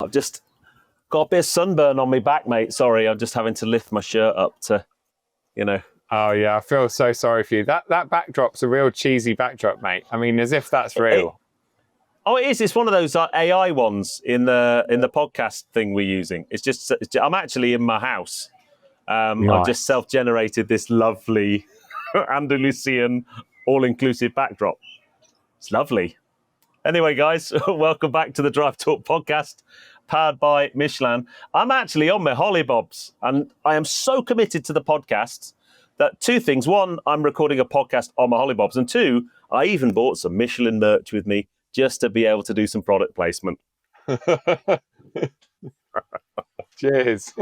I've just got a bit of sunburn on my back, mate. Sorry, I'm just having to lift my shirt up to, you know. Oh yeah, I feel so sorry for you. That backdrop's a real cheesy backdrop, mate. I mean, as if that's real. It is. It's one of those AI ones in the podcast thing we're using. I'm actually in my house. Nice. I've just self-generated this lovely Andalusian all-inclusive backdrop. It's lovely. Anyway, guys, welcome back to the Drive Talk podcast, powered by Michelin. I'm actually on my hollybobs, and I am so committed to the podcast that two things. One, I'm recording a podcast on my hollybobs, and two, I even bought some Michelin merch with me just to be able to do some product placement. Cheers.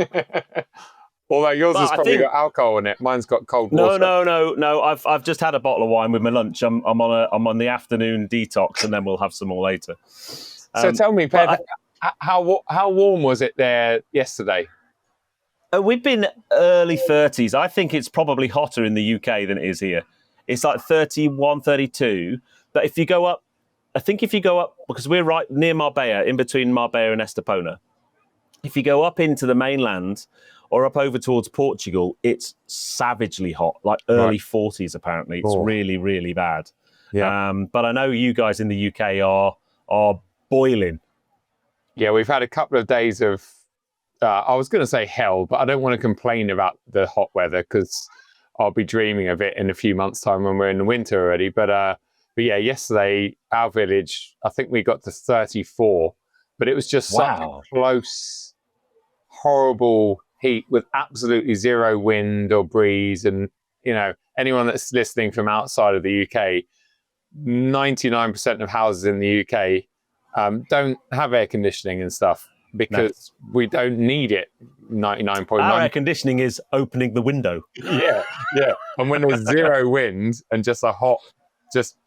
Although yours has probably got alcohol in it, mine's got cold water. No. I've just had a bottle of wine with my lunch. I'm on the afternoon detox, and then we'll have some more later. So tell me, Ped, how warm was it there yesterday? We've been early 30s. I think it's probably hotter in the UK than it is here. It's like 31, 32. But if you go up, because we're right near Marbella, in between Marbella and Estepona. If you go up into the mainland or up over towards Portugal, it's savagely hot, like early 40s apparently. It's really, really bad. Yeah. But I know you guys in the UK are boiling. Yeah, we've had a couple of days of, I was going to say hell, but I don't want to complain about the hot weather because I'll be dreaming of it in a few months' time when we're in the winter already. But yeah, yesterday, our village, I think we got to 34, but it was just such a close, horrible heat with absolutely zero wind or breeze. And, you know, anyone that's listening from outside of the UK, 99% of houses in the UK don't have air conditioning and stuff because we don't need it. 99.9%. Our air conditioning is opening the window. Yeah. And when there's zero wind and just a hot, just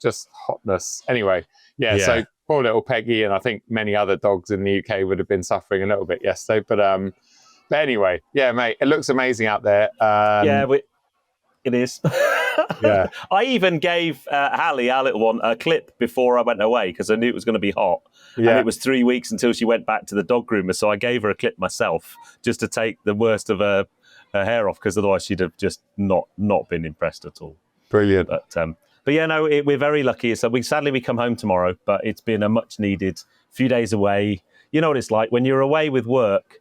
hotness. Anyway, so poor little Peggy, and I think many other dogs in the UK would have been suffering a little bit yesterday. But anyway, yeah, mate, it looks amazing out there. It is. Yeah. I even gave Hallie, our little one, a clip before I went away because I knew it was going to be hot. Yeah. And it was 3 weeks until she went back to the dog groomer. So I gave her a clip myself just to take the worst of her hair off because otherwise she'd have just not been impressed at all. Brilliant. But yeah, no, we're very lucky. So sadly we come home tomorrow, but it's been a much needed few days away. You know what it's like when you're away with work.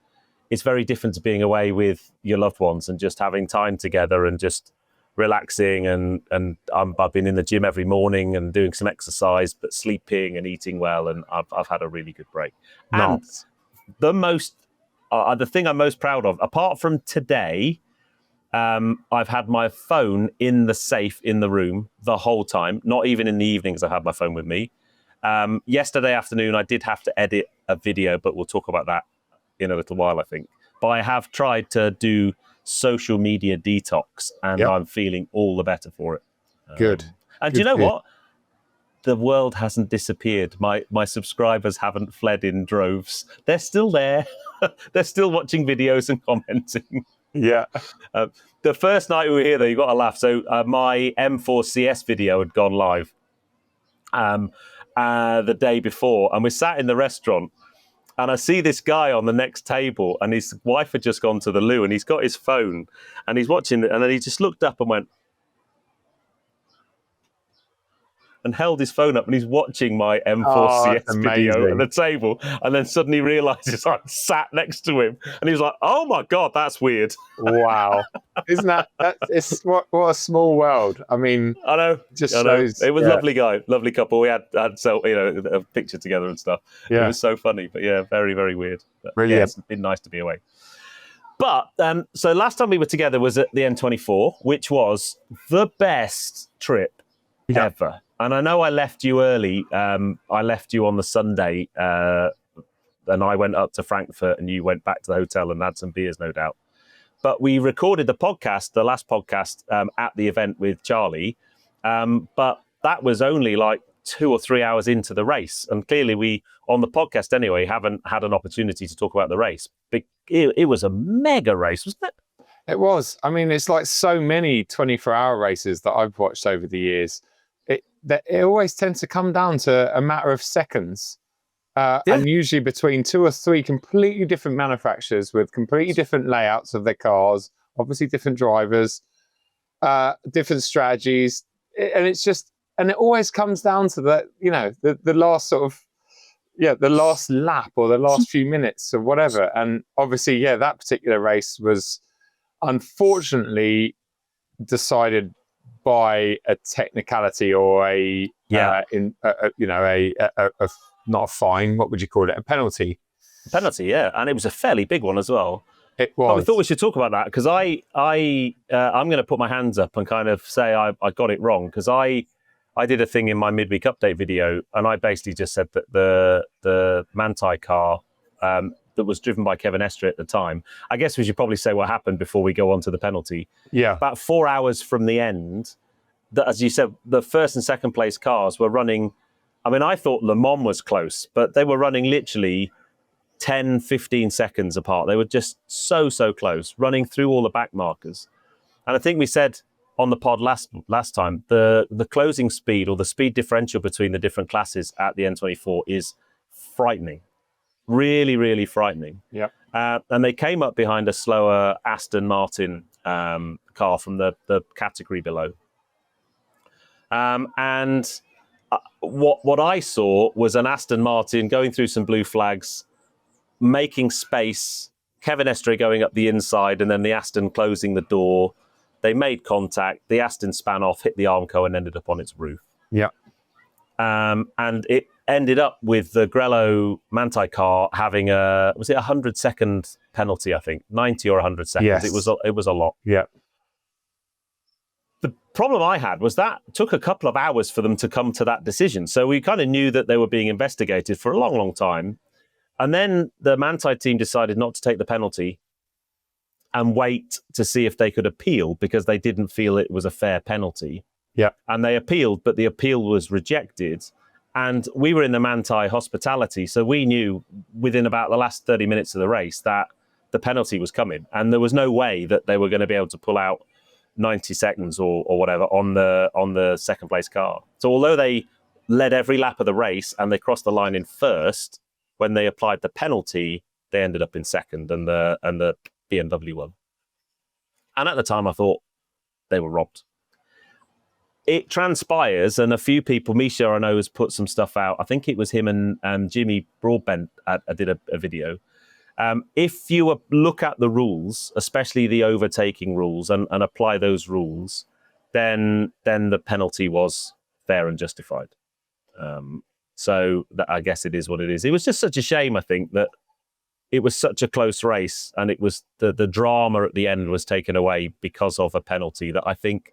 It's very different to being away with your loved ones and just having time together and just relaxing. And I've been in the gym every morning and doing some exercise, but sleeping and eating well. And I've had a really good break. Nice. And the thing I'm most proud of, apart from today, I've had my phone in the safe in the room the whole time. Not even in the evenings I had my phone with me. Yesterday afternoon, I did have to edit a video, but we'll talk about that in a little while, I think. But I have tried to do social media detox, and I'm feeling all the better for it. Good. And do you know what? The world hasn't disappeared. My subscribers haven't fled in droves. They're still there. They're still watching videos and commenting. Yeah. The first night we were here, though, you got to laugh. So my M4 CS video had gone live the day before, and we sat in the restaurant. And I see this guy on the next table, and his wife had just gone to the loo, and he's got his phone, and he's watching it, and then he just looked up and went, and held his phone up, and he's watching my M4 CS video at the table, and then suddenly realizes I sat next to him, and he was like, "Oh my god, that's weird." Wow, isn't that it's what a small world. I mean, I know. Shows, it was lovely guy, lovely couple. We had a picture together and stuff. Yeah, it was so funny, but yeah, very very weird. But, brilliant. Yeah, it's been nice to be away. But so last time we were together was at the N24, which was the best trip ever. And I know I left you early. I left you on the Sunday, and I went up to Frankfurt, and you went back to the hotel and had some beers, no doubt. But we recorded the last podcast, at the event with Charlie. But that was only like 2 or 3 hours into the race. And clearly we, on the podcast anyway, haven't had an opportunity to talk about the race. But it was a mega race, wasn't it? It was. I mean, it's like so many 24-hour races that I've watched over the years. It always tends to come down to a matter of seconds. and usually between 2 or 3 completely different manufacturers with completely different layouts of their cars, obviously different drivers, different strategies, and it's just, and it always comes down to the last sort of, the last lap or the last few minutes or whatever. And obviously, that particular race was unfortunately decided by a technicality or not a fine. What would you call it? A penalty. Penalty, yeah, and it was a fairly big one as well. It was. But we thought we should talk about that because I'm going to put my hands up and kind of say I got it wrong, because I did a thing in my midweek update video, and I basically just said that the Manthey car that was driven by Kevin Estre at the time, I guess we should probably say what happened before we go on to the penalty. Yeah. About 4 hours from the end, as you said, the first and second place cars were running. I mean, I thought Le Mans was close, but they were running literally 10, 15 seconds apart. They were just so close, running through all the back markers. And I think we said on the pod last time, the closing speed or the speed differential between the different classes at the N24 is frightening. Really, really frightening. Yeah. And they came up behind a slower Aston Martin car from the category below. And what I saw was an Aston Martin going through some blue flags, making space, Kevin Estre going up the inside, and then the Aston closing the door. They made contact. The Aston span off, hit the Armco, and ended up on its roof. Yeah. And it ended up with the Grello Manthey car having was it 100-second penalty, I think, 90 or 100 seconds. Yes. It was a lot. Yeah. The problem I had was that took a couple of hours for them to come to that decision. So we kind of knew that they were being investigated for a long, long time. And then the Manthey team decided not to take the penalty and wait to see if they could appeal, because they didn't feel it was a fair penalty. Yeah. And they appealed, but the appeal was rejected. And we were in the Manthey hospitality, so we knew within about the last 30 minutes of the race that the penalty was coming. And there was no way that they were going to be able to pull out 90 seconds or whatever on the second place car. So although they led every lap of the race and they crossed the line in first, when they applied the penalty, they ended up in second, and the BMW won. And at the time, I thought they were robbed. It transpires, and a few people, Misha, I know, has put some stuff out. I think it was him and Jimmy Broadbent did a video. If you look at the rules, especially the overtaking rules, and apply those rules, then the penalty was fair and justified. So I guess it is what it is. It was just such a shame, I think, that it was such a close race, and it was the drama at the end was taken away because of a penalty that I think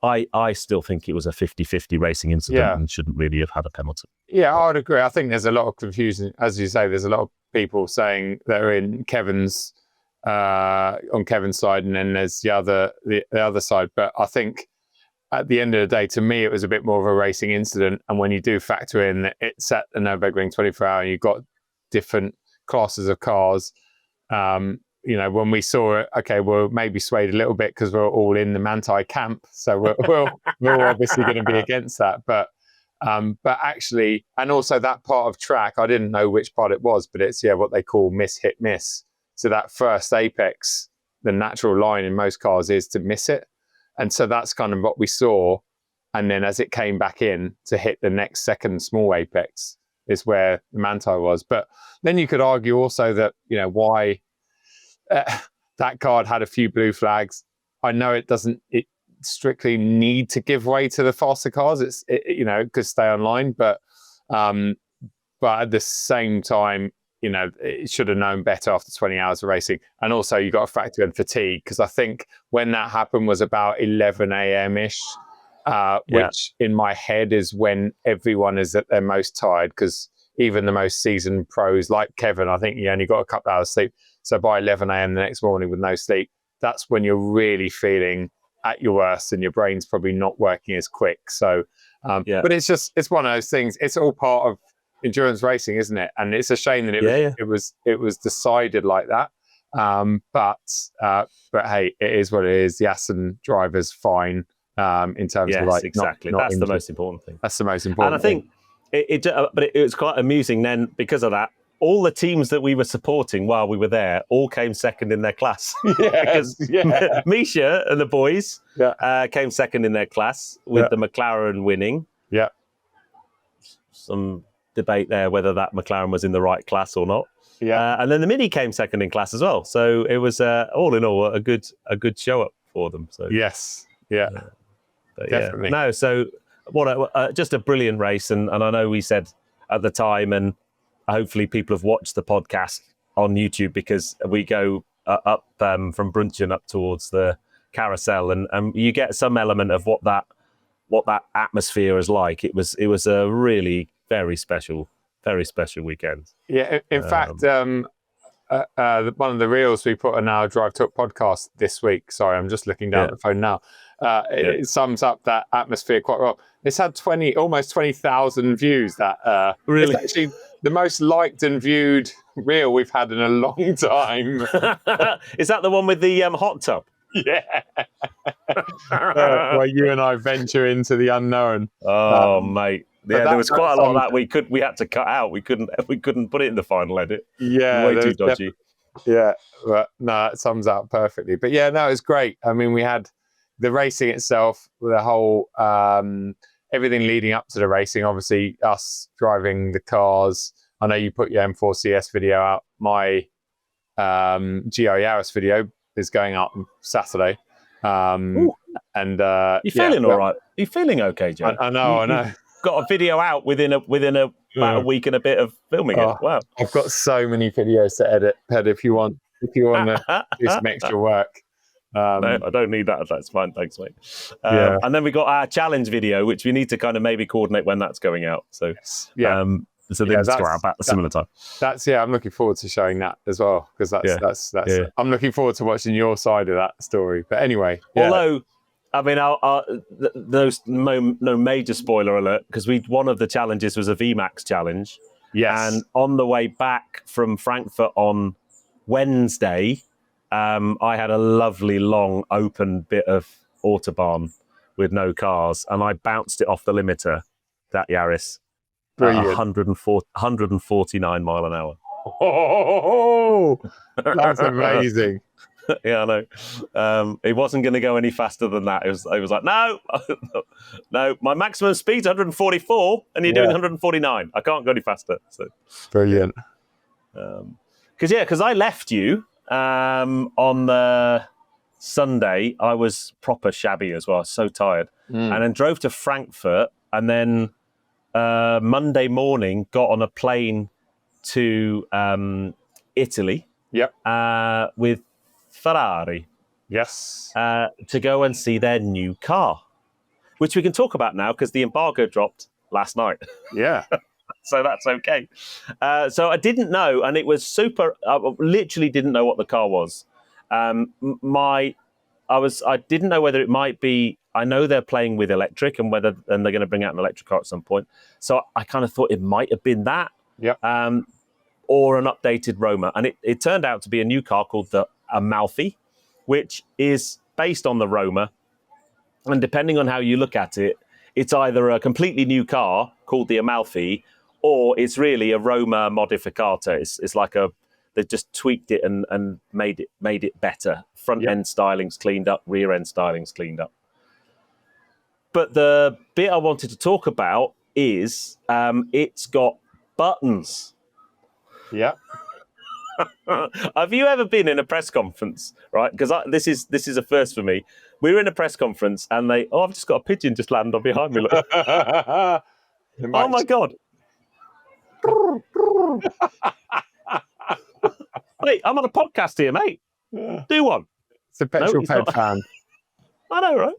I still think it was a 50-50 racing incident and shouldn't really have had a penalty. Yeah, I would agree. I think there's a lot of confusion. As you say, there's a lot of people saying they're in Kevin's on Kevin's side, and then there's the other side. But I think at the end of the day, to me, it was a bit more of a racing incident. And when you do factor in that it's at the Nürburgring 24 hour, and you've got different classes of cars. When we saw it, okay, we're maybe swayed a little bit because we're all in the Manthey camp, so we're obviously going to be against that. But actually, and also that part of track, I didn't know which part it was, but it's what they call miss, hit, miss. So that first apex, the natural line in most cars is to miss it, and so that's kind of what we saw. And then as it came back in to hit the next second small apex is where the Manthey was. But then you could argue also that why. That card had a few blue flags. I know it doesn't strictly need to give way to the faster cars. It could stay online, but at the same time, it should have known better after 20 hours of racing. And also you got to factor in fatigue, because I think when that happened was about 11 a.m. ish, which in my head is when everyone is at their most tired, because even the most seasoned pros like Kevin, I think he only got a couple hours sleep. So by 11 a.m. the next morning with no sleep, that's when you're really feeling at your worst, and your brain's probably not working as quick. So, but it's one of those things. It's all part of endurance racing, isn't it? And it's a shame that it was decided like that. But hey, it is what it is. The Aston driver's fine in terms of exactly. Not that's injured. the most important thing. That's the most important. And I think it was quite amusing then because of that. All the teams that we were supporting while we were there all came second in their class. Because Misha and the boys came second in their class with the McLaren winning. Yeah. Some debate there whether that McLaren was in the right class or not. Yeah. And then the Mini came second in class as well. So it was all in all a good show up for them. So yes. Yeah. Definitely. No, so just a brilliant race, and I know we said at the time, and hopefully people have watched the podcast on YouTube because we go up from Brunchen up towards the carousel, and you get some element of what that atmosphere is like. It was a really very special weekend. Yeah, in fact, one of the reels we put on our Drive Talk podcast this week. Sorry, I'm just looking down at the phone now. It sums up that atmosphere quite well. It's had almost 20,000 views. That really, it's actually the most liked and viewed reel we've had in a long time. Is that the one with the hot tub? Yeah. Where you and I venture into the unknown. Oh, mate. Yeah, there was quite a lot of that we had to cut out. We couldn't put it in the final edit. Yeah, way too dodgy. Yeah, but no, it sums up perfectly. But yeah, no, it was great. I mean, we had the racing itself, the whole everything leading up to the racing. Obviously, us driving the cars. I know you put your M4CS video out. My GR Yaris video is going out on Saturday. And you feeling all right? Are you feeling okay, Joe? I know. Got a video out within about a week and a bit of filming it. Wow. I've got so many videos to edit, Ped, if you want to do some extra work. No, I don't need that. That's fine. Thanks, mate. And then we got our challenge video, which we need to kind of maybe coordinate when that's going out. So, so they need to go out about a similar time. I'm looking forward to showing that as well, because that's I'm looking forward to watching your side of that story. But anyway, although, I mean, there's no major spoiler alert, because one of the challenges was a VMAX challenge. Yes. And on the way back from Frankfurt on Wednesday, I had a lovely long open bit of Autobahn with no cars, and I bounced it off the limiter, that Yaris, at 149 mile an hour. Oh, that's amazing. Yeah, I know. It wasn't going to go any faster than that. It was like, no, my maximum speed's 144, and you're doing 149. I can't go any faster. So brilliant. Because I left you on the Sunday. I was proper shabby as well. I was so tired, and then drove to Frankfurt, and then Monday morning got on a plane to Italy. Yep. With Ferrari. Yes. To go and see their new car, which we can talk about now because the embargo dropped last night. Yeah. So that's okay. So I didn't know, and it was super. I literally didn't know what the car was. I didn't know whether it might be. I know they're playing with electric, and they're going to bring out an electric car at some point. So I kind of thought it might have been that. Yep. Or an updated Roma, and it turned out to be a new car called the Amalfi, which is based on the Roma, and depending on how you look at it, it's either a completely new car called the Amalfi, or it's really a Roma modificata. It's like they've just tweaked it and made it better. Front end styling's cleaned up, rear end styling's cleaned up. But the bit I wanted to talk about is it's got buttons. Yeah. Have you ever been in a press conference, right? Because this is a first for me. We were in a press conference, and I've just got a pigeon just landed on behind me. Look. Oh my God. Wait, I'm on a podcast here, mate. Do one. It's a Petrolped fan. I know, right?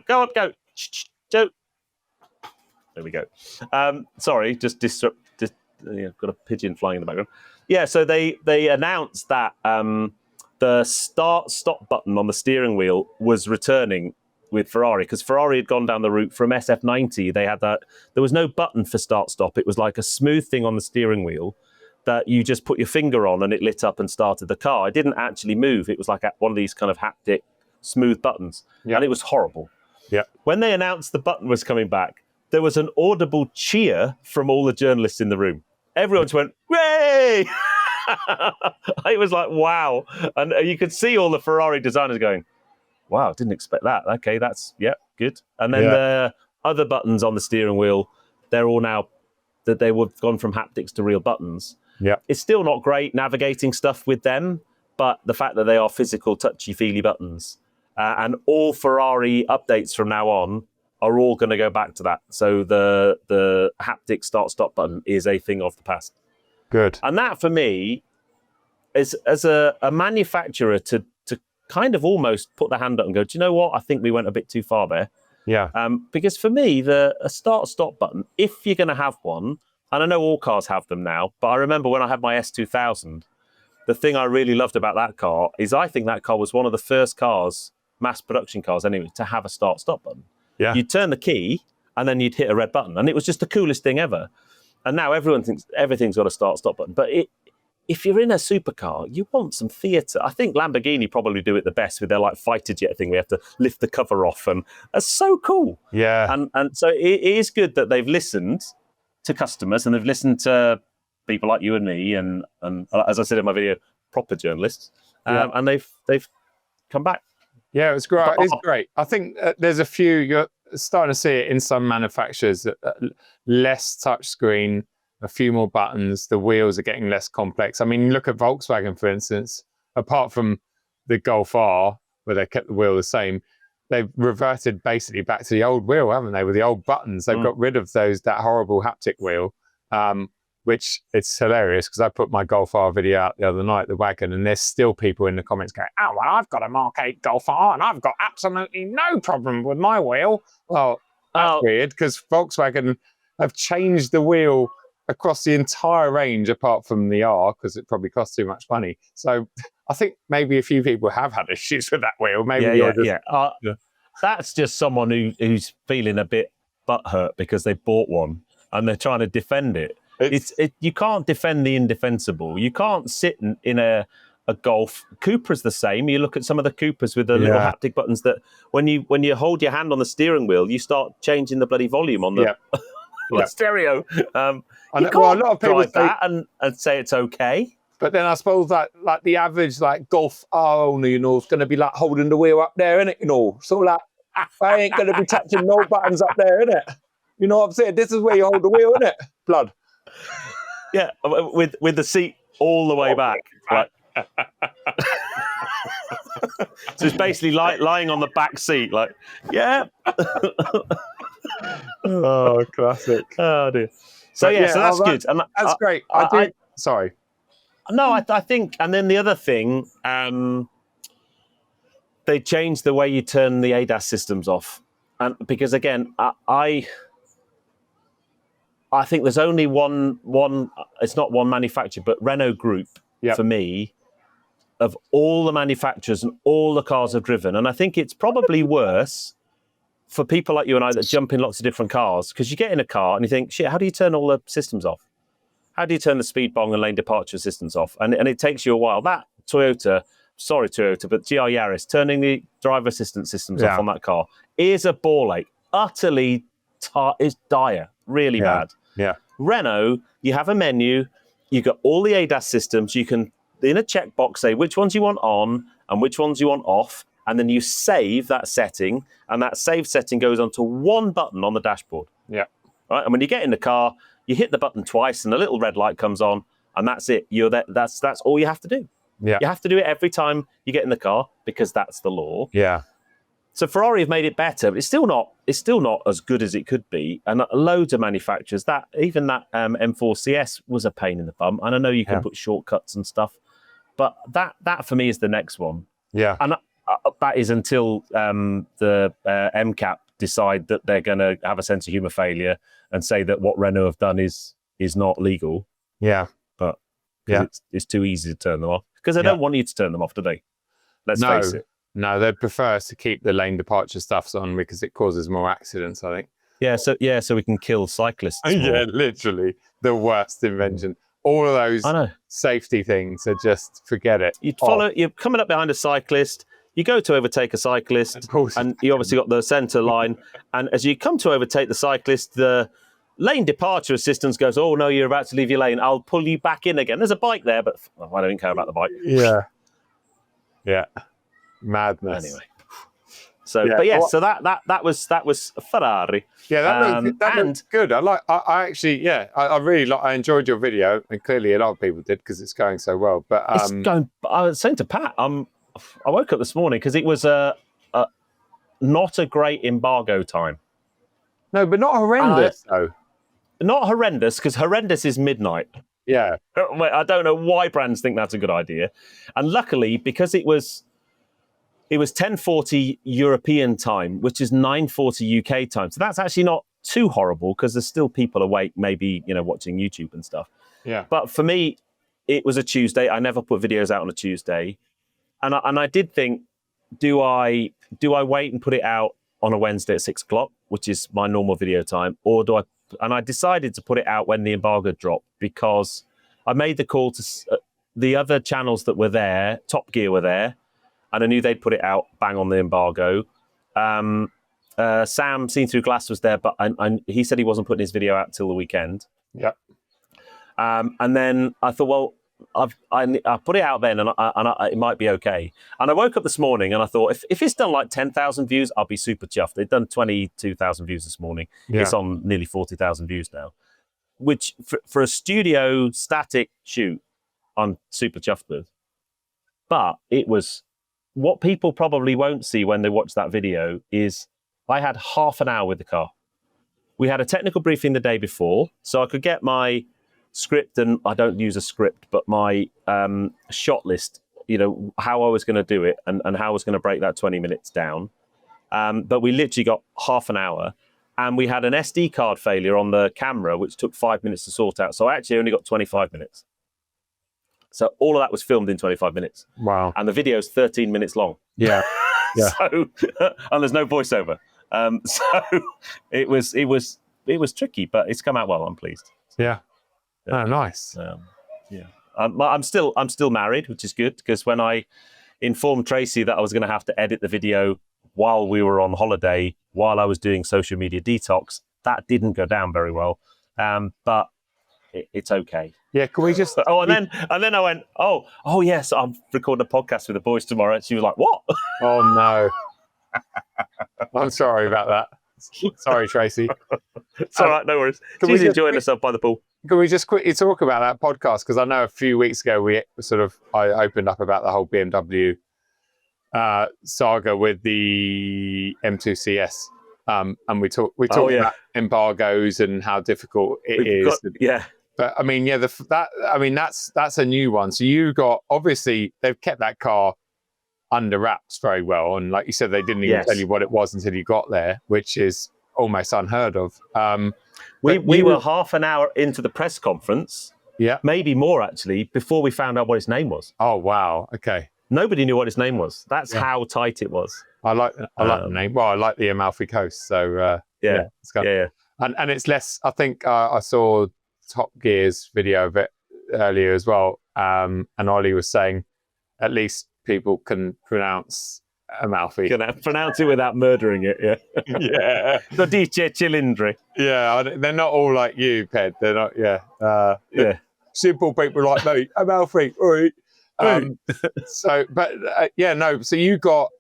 Go on, go. Joe. There we go. Sorry, just disrupt. Got a pigeon flying in the background. Yeah, so they announced that the start-stop button on the steering wheel was returning with Ferrari, because Ferrari had gone down the route from SF90. They had that. There was no button for start-stop. It was like a smooth thing on the steering wheel that you just put your finger on and it lit up and started the car. It didn't actually move. It was like one of these kind of haptic, smooth buttons. Yep. And it was horrible. Yeah. When they announced the button was coming back, there was an audible cheer from all the journalists in the room. Everyone just went, "Yay!" It was like, wow. And you could see all the Ferrari designers going, wow, didn't expect that. Okay, that's, good. And then the other buttons on the steering wheel, they're all now, that they would have gone from haptics to real buttons. Yeah. It's still not great navigating stuff with them, but the fact that they are physical, touchy-feely buttons, and all Ferrari updates from now on are all going to go back to that. So the haptic start-stop button is a thing of the past. Good. And that, for me, is as a manufacturer to kind of almost put the hand up and go, do you know what? I think we went a bit too far there. Yeah. Because for me, a start-stop button, if you're going to have one, and I know all cars have them now, but I remember when I had my S2000, the thing I really loved about that car is I think that car was one of the first cars, mass production cars anyway, to have a start-stop button. Yeah. You'd turn the key and then you'd hit a red button. And it was just the coolest thing ever. And now everyone thinks everything's got a start-stop button. But if you're in a supercar, you want some theatre. I think Lamborghini probably do it the best with their like fighter jet thing. We have to lift the cover off, and that's so cool. Yeah. And so it is good that they've listened to customers and they've listened to people like you and me, and as I said in my video, proper journalists, and they've come back. Yeah, it's great. It's great. I think there's a few, you're starting to see it in some manufacturers, less touchscreen, a few more buttons, the wheels are getting less complex. I mean, look at Volkswagen, for instance, apart from the Golf R, where they kept the wheel the same, they've reverted basically back to the old wheel, haven't they, with the old buttons. They've got rid of that horrible haptic wheel, which it's hilarious because I put my Golf R video out the other night, the wagon, and there's still people in the comments going, oh, well, I've got a Mark 8 Golf R and I've got absolutely no problem with my wheel. Well, that's weird because Volkswagen have changed the wheel across the entire range apart from the R because it probably costs too much money. So I think maybe a few people have had issues with that wheel. Maybe that's just someone who's feeling a bit butthurt because they bought one and they're trying to defend it. You can't defend the indefensible. You can't sit in a Golf. Cupra's the same. You look at some of the Cupras with the little haptic buttons that when you hold your hand on the steering wheel, you start changing the bloody volume on the, the stereo. You can't a lot of people drive that and say it's okay. But then I suppose that like the average like Golf R owner, is going to be like holding the wheel up there, innit? So like I ain't going to be touching no buttons up there, innit? You know what I'm saying? This is where you hold the wheel, innit? Blood. Yeah, with the seat all the way back. Like. So it's basically like lying on the back seat, like, Oh, classic. Oh dear. So so that's good. And that's great. Sorry. No, I think, and then the other thing, they changed the way you turn the ADAS systems off, and because again, I think there's only one. It's not one manufacturer, but Renault Group for me, of all the manufacturers and all the cars I've driven, and I think it's probably worse for people like you and I that jump in lots of different cars, because you get in a car and you think, shit, how do you turn all the systems off? How do you turn the speed bong and lane departure systems off? And it takes you a while. That Toyota, but GR Yaris, turning the driver assistance systems off on that car is a ball ache. Utterly is dire, really bad. Yeah. Renault, you have a menu, you got all the ADAS systems, you can, in a checkbox, say which ones you want on and which ones you want off, and then you save that setting, and that save setting goes onto one button on the dashboard. Yeah. Right? And when you get in the car, you hit the button twice and a little red light comes on, and that's it. You're there. That's all you have to do. Yeah. You have to do it every time you get in the car because that's the law. Yeah. So Ferrari have made it better, but it's still not as good as it could be. And loads of manufacturers, even that M4 CS was a pain in the bum. And I know you can put shortcuts and stuff, but that for me is the next one. Yeah. And that is until the MCAP decide that they're going to have a sense of humour failure and say that what Renault have done is not legal. Yeah. But it's too easy to turn them off. Because they don't want you to turn them off, do they? Let's face it. No, they'd prefer us to keep the lane departure stuffs on because it causes more accidents, I think. So we can kill cyclists more. Yeah, literally. The worst invention. All of those safety things are just, forget it. You're coming up behind a cyclist, you go to overtake a cyclist, Of course. and you obviously got the centre line. And as you come to overtake the cyclist, the lane departure assistance goes, "Oh no, you're about to leave your lane. I'll pull you back in again." There's a bike there, but I don't care about the bike. Yeah. Madness. Anyway. So, but yes, so that was Ferrari. Yeah, that looks good. I actually, I really I enjoyed your video, and clearly a lot of people did because it's going so well. But it's going. I was saying to Pat, I woke up this morning because it was not a great embargo time. No, but not horrendous though. Not horrendous, because horrendous is midnight. Yeah. I don't know why brands think that's a good idea, and luckily because it was 10:40 European time, which is 9:40 UK time. So that's actually not too horrible because there's still people awake, maybe, watching YouTube and stuff. Yeah. But for me, it was a Tuesday. I never put videos out on a Tuesday. And I did think, do I wait and put it out on a Wednesday at 6:00, which is my normal video time, or do I? And I decided to put it out when the embargo dropped because I made the call to the other channels that were there. Top Gear were there. And I knew they'd put it out bang on the embargo. Sam, Seen Through Glass, was there, but he said he wasn't putting his video out till the weekend. Yeah. And then I thought, well, I put it out then, and it might be okay. And I woke up this morning and I thought, if it's done like 10,000 views, I'll be super chuffed. They've done 22,000 views this morning. Yeah. It's on nearly 40,000 views now, which for a studio static shoot, I'm super chuffed with. But it was... What people probably won't see when they watch that video is I had half an hour with the car. We had a technical briefing the day before, so I could get my script, and I don't use a script, but my shot list, how I was going to do it and how I was going to break that 20 minutes down. But we literally got half an hour, and we had an SD card failure on the camera, which took 5 minutes to sort out. So I actually only got 25 minutes. So all of that was filmed in 25 minutes. Wow. And the video is 13 minutes long. Yeah. Yeah. So, and there's no voiceover. So it was tricky, but it's come out well. I'm pleased. Yeah. Oh, nice. Yeah. I'm still married, which is good, because when I informed Tracy that I was going to have to edit the video while we were on holiday, while I was doing social media detox, that didn't go down very well. But it's okay. Yeah, can we just... and then I went, oh yes, I'm recording a podcast with the boys tomorrow. And she was like, what? Oh, no. I'm sorry about that. Sorry, Tracy. It's all right, no worries. She's enjoying herself by the pool. Can we just quickly talk about that podcast? Because I know a few weeks ago I opened up about the whole BMW saga with the M2 CS. And we talked about embargoes and how difficult it is. But I mean, that's a new one. So you got, obviously they've kept that car under wraps very well, and like you said, they didn't even tell you what it was until you got there, which is almost unheard of. We were half an hour into the press conference, maybe more actually, before we found out what his name was. Oh wow, okay. Nobody knew what his name was. That's how tight it was. I like the name. Well, I like the Amalfi Coast, so it's kind and it's less. I think I saw Top Gear's video of it earlier as well, and Ollie was saying at least people can pronounce Amalfi. Can I pronounce it without murdering it? Yeah. Yeah. The dice cilindri. Yeah, they're not all like you, Ped. They're not. Simple people like me. Amalfi. All right. So you got.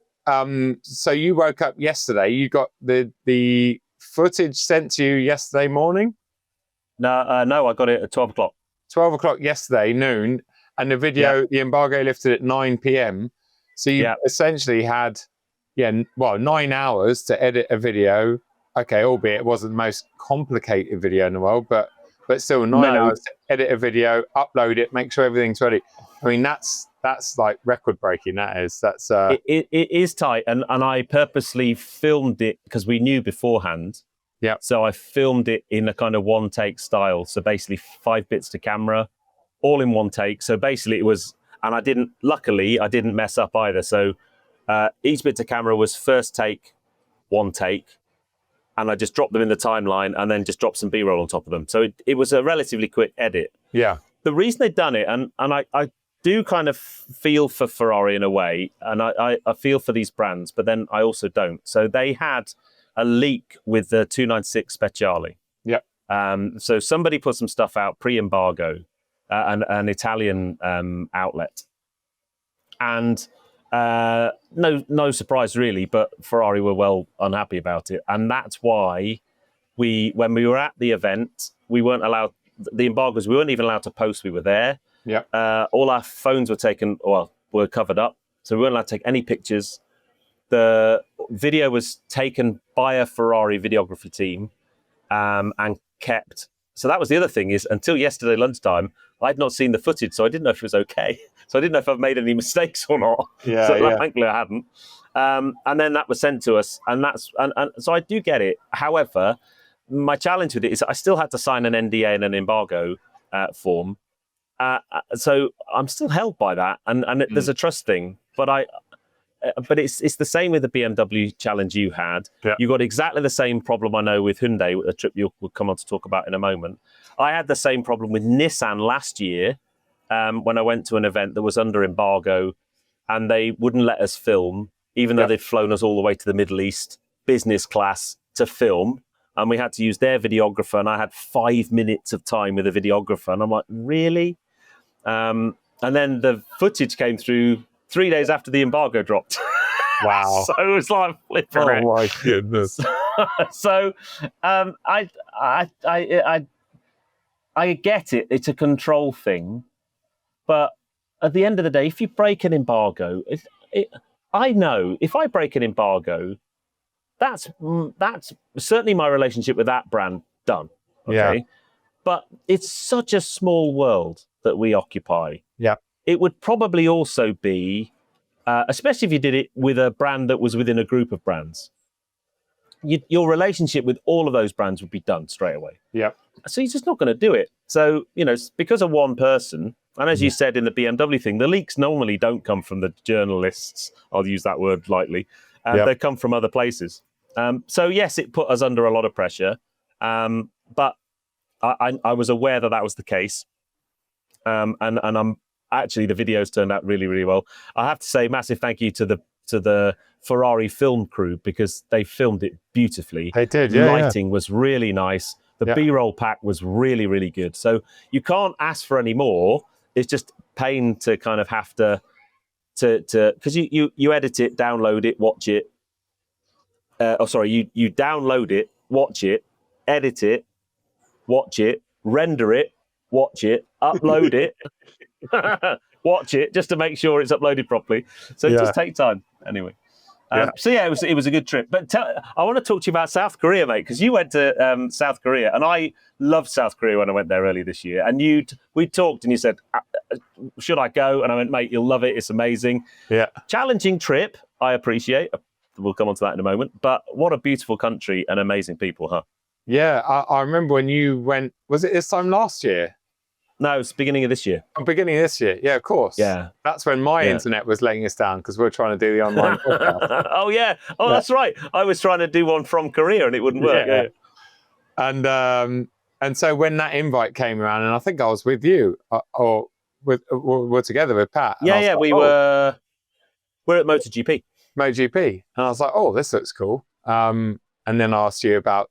So you woke up yesterday. You got the footage sent to you yesterday morning. No, I got it at 12 o'clock. 12 o'clock yesterday, noon. And the video, the embargo lifted at 9 p.m. So you essentially had, 9 hours to edit a video. Okay, albeit it wasn't the most complicated video in the world, but still 9 hours to edit a video, upload it, make sure everything's ready. I mean, that's like record breaking. It is tight. And I purposely filmed it because we knew beforehand. Yeah. So I filmed it in a kind of one take style. So basically 5 bits to camera, all in one take. So basically it was, and luckily I didn't mess up either. So each bit to camera was first take, one take, and I just dropped them in the timeline and then just dropped some B-roll on top of them. So it was a relatively quick edit. Yeah. The reason they'd done it, and I do kind of feel for Ferrari in a way, and I feel for these brands, but then I also don't. So they had a leak with the 296 Speciale. Yep. So somebody put some stuff out pre-embargo, an Italian outlet, and no surprise really, but Ferrari were well unhappy about it, and that's why when we were at the event, we weren't allowed the embargoes. We weren't even allowed to post. We were there. Yeah. All our phones were taken, were covered up, so we weren't allowed to take any pictures. The video was taken by a Ferrari videography team and kept. So that was the other thing is until yesterday lunchtime, I'd not seen the footage, so I didn't know if it was okay. So I didn't know if I've made any mistakes or not. Yeah, so thankfully I hadn't. And then that was sent to us, and so I do get it. However, my challenge with it is I still had to sign an NDA and an embargo form. So I'm still held by that, and there's a trust thing. But it's the same with the BMW challenge you had. Yeah. You got exactly the same problem I know with Hyundai, a trip we'll come on to talk about in a moment. I had the same problem with Nissan last year when I went to an event that was under embargo, and they wouldn't let us film, even though they'd flown us all the way to the Middle East, business class, to film. And we had to use their videographer, and I had 5 minutes of time with a videographer. And I'm like, really? And then the footage came through 3 days after the embargo dropped. Wow. So it was like flipping. Oh my goodness. So I get it. It's a control thing. But at the end of the day, if you break an embargo, I know if I break an embargo, that's certainly my relationship with that brand done. Okay. Yeah. But it's such a small world that we occupy. Yeah. It would probably also be, especially if you did it with a brand that was within a group of brands, your relationship with all of those brands would be done straight away. Yeah. So you're just not going to do it. So, because of one person, and as you said in the BMW thing, the leaks normally don't come from the journalists. I'll use that word lightly. They come from other places. So yes, it put us under a lot of pressure. But I was aware that was the case. And I'm actually, the videos turned out really, really well. I have to say massive thank you to the Ferrari film crew, because they filmed it beautifully. They did, Lighting was really nice. The B-roll pack was really, really good. So you can't ask for any more. It's just pain to kind of have to because you edit it, download it, watch it. You download it, watch it, edit it, watch it, render it, watch it, upload it, watch it, just to make sure it's uploaded properly. So it just takes time anyway. So it was a good trip. But I want to talk to you about South Korea, mate, because you went to South Korea, and I loved South Korea when I went there earlier this year. And we talked, and you said, should I go? And I went, mate, you'll love it. It's amazing. Yeah. Challenging trip. I appreciate. We'll come on to that in a moment. But what a beautiful country and amazing people, huh? Yeah, I remember when you went, was it this time last year? No, it was beginning of this year. Oh, beginning of this year, yeah, of course. Yeah. That's when my internet was letting us down, because we're trying to do the online podcast. Oh, yeah. Oh, that's right. I was trying to do one from Korea and it wouldn't work. Yeah. And so when that invite came around, and I think I was with you, or we're together with Pat. Yeah, we we're at MotoGP. MotoGP. And I was like, oh, this looks cool. And then I asked you about,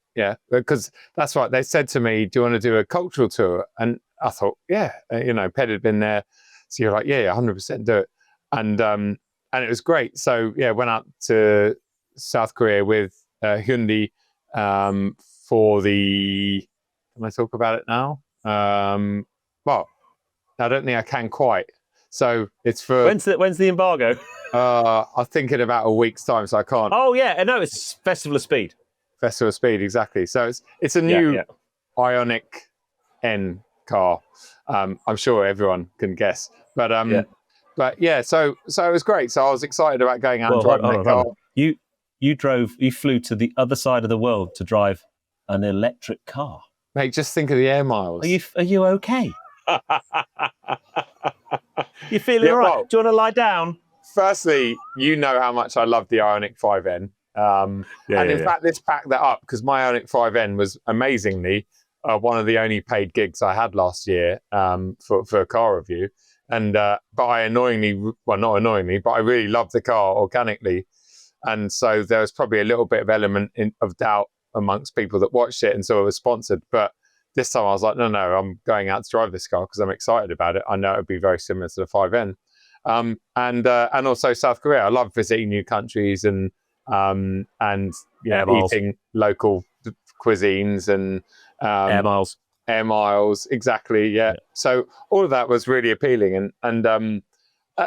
because that's right. They said to me, do you want to do a cultural tour? And I thought, Ped had been there. So you're like, 100% do it. And it was great. So, went out to South Korea with Hyundai for the, can I talk about it now? Well, I don't think I can quite. So it's for... When's the embargo? I think in about a week's time, so I can't. Oh, yeah. No, it's Festival of Speed. Festival of Speed, exactly. So it's a new Ioniq N car. I'm sure everyone can guess. But so it was great. So I was excited about going out and driving that car. You flew to the other side of the world to drive an electric car. Mate, just think of the air miles. Are you okay? You feeling all right? Well, do you want to lie down? Firstly, you know how much I love the Ioniq 5N. In fact, this packed that up, because my Ioniq 5N was amazingly one of the only paid gigs I had last year for a car review. And but I not annoyingly, but I really loved the car organically. And so there was probably a little bit of element of doubt amongst people that watched it and so it was sponsored. But this time I was like, no, I'm going out to drive this car because I'm excited about it. I know it would be very similar to the 5N. And also South Korea. I love visiting new countries and eating local cuisines and Air miles. Air miles, exactly. Yeah. So all of that was really appealing, and I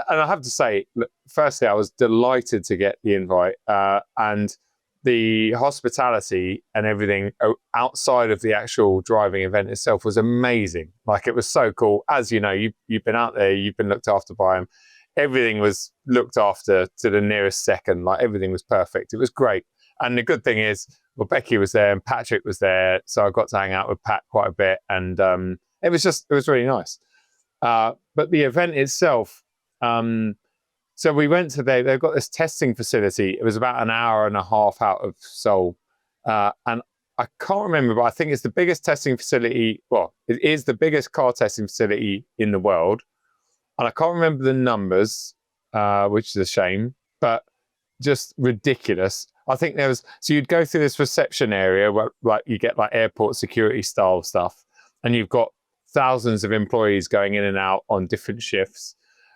have to say, look, firstly, I was delighted to get the invite, and the hospitality and everything outside of the actual driving event itself was amazing. Like, it was so cool. As you know, you've been out there, you've been looked after by them. Everything was looked after to the nearest second. Like, everything was perfect. It was great. And the good thing is, well, Becky was there and Patrick was there, so I got to hang out with Pat quite a bit, and it was really nice. But the event itself, so we went to they've got this testing facility. It was about an hour and a half out of Seoul, and I can't remember, but I think it's the biggest testing facility. Well, it is the biggest car testing facility in the world, and I can't remember the numbers, which is a shame, but just ridiculous. I think so you'd go through this reception area where, like, you get like airport security style stuff, and you've got thousands of employees going in and out on different shifts.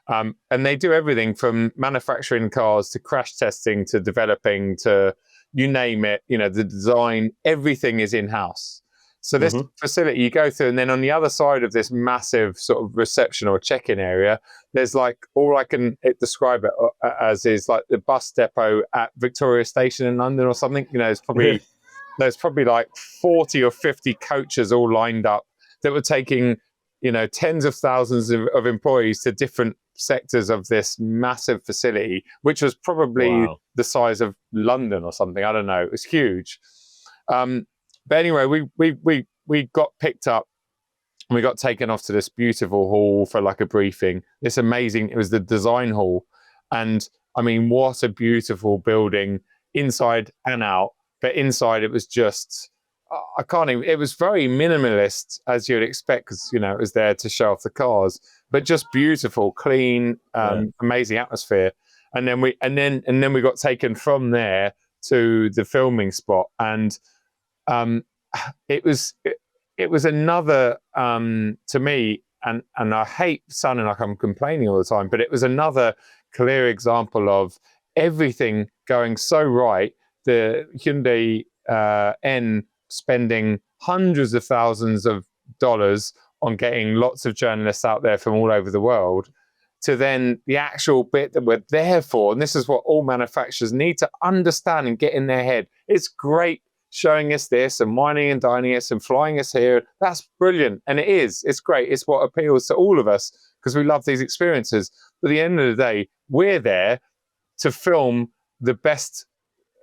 And they do everything from manufacturing cars to crash testing to developing to you name it, the design, everything is in-house. So this facility you go through, and then on the other side of this massive sort of reception or check-in area, there's like, all I can describe it as is like the bus depot at Victoria Station in London or something. There's probably like 40 or 50 coaches all lined up that were taking, tens of thousands of employees to different sectors of this massive facility, which was probably the size of London or something. I don't know. It was huge. But anyway, we got picked up and we got taken off to this beautiful hall for like a briefing. It's amazing. It was the design hall. And I mean, what a beautiful building inside and out. But inside it was just, I can't even, it was very minimalist as you'd expect because, it was there to show off the cars, but just beautiful, clean, amazing atmosphere. And then we got taken from there to the filming spot. And it was another to me, and I hate sounding like I'm complaining all the time, but it was another clear example of everything going so right. The Hyundai N spending hundreds of thousands of dollars on getting lots of journalists out there from all over the world, to then the actual bit that we're there for. And this is what all manufacturers need to understand and get in their head. It's great showing us this and whining and dining us and flying us here. That's brilliant. And it is. It's great. It's what appeals to all of us because we love these experiences. But at the end of the day, we're there to film the best,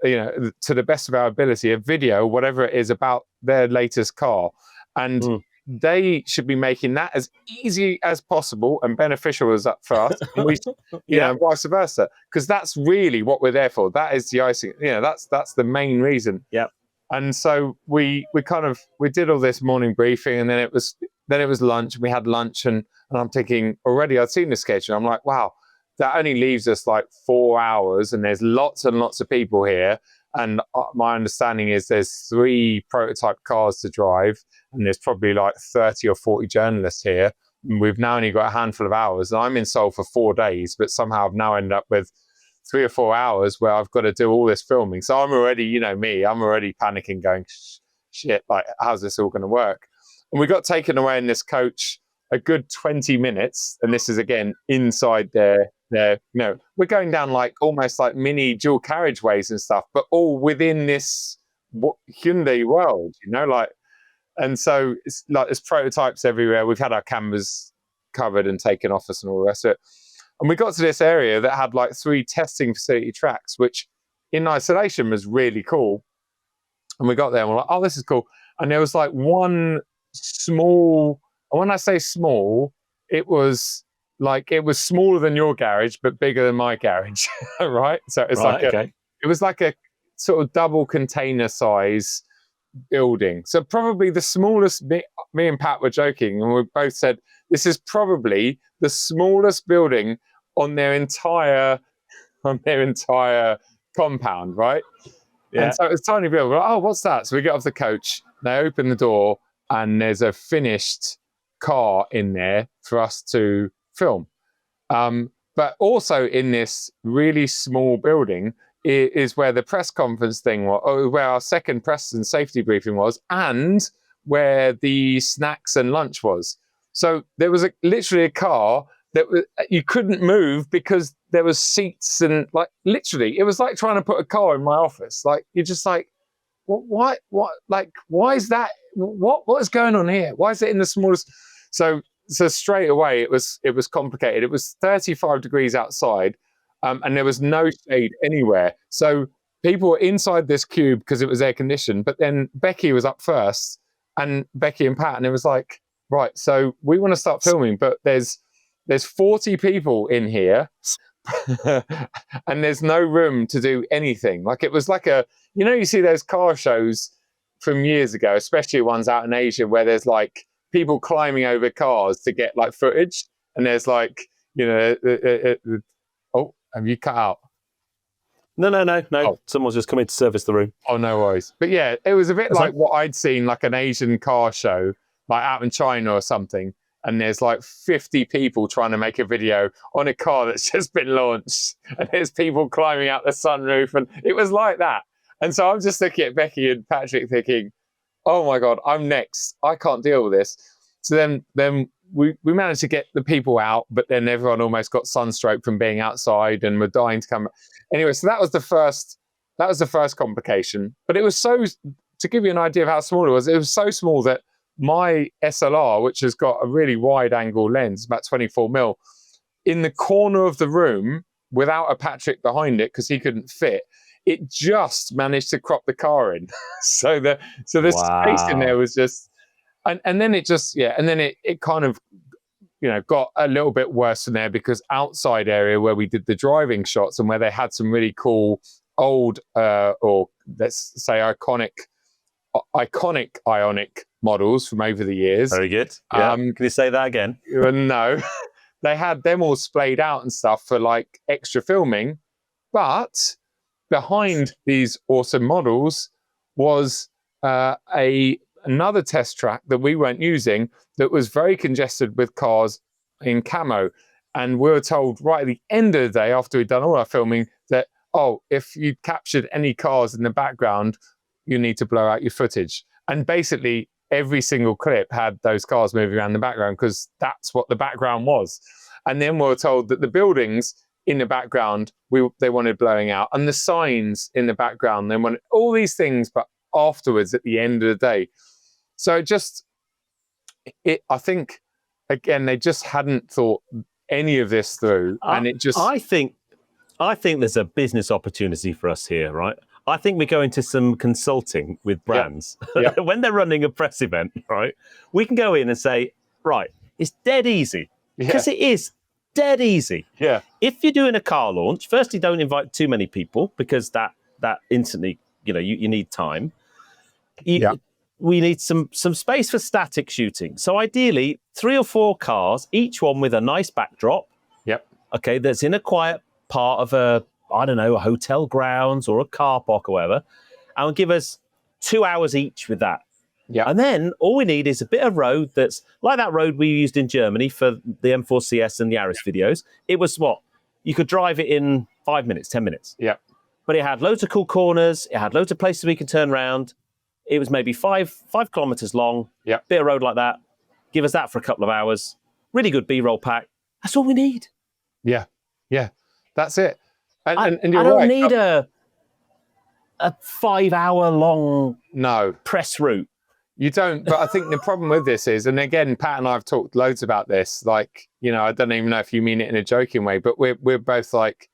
to the best of our ability, a video, whatever it is, about their latest car. And they should be making that as easy as possible and beneficial as that for us. And we, and vice versa. Because that's really what we're there for. That is the icing. That's the main reason. Yeah. And so we did all this morning briefing, and then it was lunch. We had lunch, and I'm thinking already I'd seen the schedule. I'm like, wow, that only leaves us like 4 hours, and there's lots and lots of people here. And my understanding is there's 3 prototype cars to drive, and there's probably like 30 or 40 journalists here. And we've now only got a handful of hours, and I'm in Seoul for 4 days, but somehow I've now ended up with 3 or 4 hours where I've got to do all this filming. So I'm already, I'm already panicking, going, shit, like, how's this all going to work? And we got taken away in this coach a good 20 minutes. And this is, again, inside their we're going down like almost like mini dual carriageways and stuff, but all within this Hyundai world, and so it's like there's prototypes everywhere. We've had our cameras covered and taken off us and all the rest of it. And we got to this area that had like 3 testing facility tracks, which in isolation was really cool. And we got there and we're like, oh, this is cool. And there was like one small, and when I say small, it was smaller than your garage, but bigger than my garage, right? So it's it was like a sort of double container size building. So probably the smallest, me and Pat were joking, and we both said, this is probably the smallest building on their entire compound, right? Yeah. And so it's a tiny building. We're like, oh, what's that? So we get off the coach, they open the door, and there's a finished car in there for us to film. But also in this really small building is where the press conference thing was, or where our second press and safety briefing was, and where the snacks and lunch was. So there was literally a car that you couldn't move because there was seats, and like literally it was like trying to put a car in my office. Like you're just like, what like why is that, what is going on here? Why is it in the smallest? So straight away it was complicated. It was 35 degrees outside, and there was no shade anywhere. So people were inside this cube because it was air conditioned, but then Becky was up first, and Becky and Pat, and it was like, right, so we want to start filming, but there's 40 people in here and there's no room to do anything. Like it was like you see those car shows from years ago, especially ones out in Asia, where there's like people climbing over cars to get like footage, and there's like, oh, have you cut out? No. Oh. Someone's just come in to service the room. Oh, no worries. But yeah, it was a bit like what I'd seen, like an Asian car show, like out in China or something. And there's like 50 people trying to make a video on a car that's just been launched. And there's people climbing out the sunroof. And it was like that. And so I'm just looking at Becky and Patrick thinking, oh my God, I'm next. I can't deal with this. So then we managed to get the people out, but then everyone almost got sunstroke from being outside and were dying to come. Anyway, so that was the first complication. But it was to give you an idea of how small it was so small that my SLR, which has got a really wide angle lens, about 24mm, in the corner of the room without a Patrick behind it because he couldn't fit, it just managed to crop the car in. so the space in there was just, and then it just, and then it kind of, got a little bit worse from there, because outside area where we did the driving shots and where they had some really cool old, or let's say iconic Ioniq models from over the years. Very good. Yeah. Can you say that again? No. They had them all splayed out and stuff for like extra filming, but behind these awesome models was another test track that we weren't using that was very congested with cars in camo. And we were told right at the end of the day, after we'd done all our filming, that, oh, if you captured any cars in the background, you need to blur out your footage. And basically every single clip had those cars moving around the background because that's what the background was. And then we were told that the buildings in the background, they wanted blowing out, and the signs in the background, they wanted all these things, but afterwards at the end of the day. So I think, again, they just hadn't thought any of this through. And it just... I think there's a business opportunity for us here, right? I think we go into some consulting with brands. Yep. When they're running a press event, right? We can go in and say, right, it's dead easy. Because it is dead easy. Yeah. If you're doing a car launch, firstly, don't invite too many people, because that instantly, you need time. We need some space for static shooting. So ideally, 3 or 4 cars, each one with a nice backdrop. Yep. Okay, that's in a quiet part of a hotel grounds or a car park or whatever, and give us 2 hours each with that. Yeah. And then all we need is a bit of road that's like that road we used in Germany for the M4CS and the Yaris videos. It was you could drive it in 5 minutes, 10 minutes. Yeah. But it had loads of cool corners. It had loads of places we could turn around. It was maybe 5 kilometers long. Yeah. Bit of road like that. Give us that for a couple of hours. Really good B-roll pack. That's all we need. Yeah. Yeah. That's it. And you're I don't right. need a 5-hour long press route. You don't, but I think the problem with this is, and again, Pat and I have talked loads about this, like, I don't even know if you mean it in a joking way, but we're both like,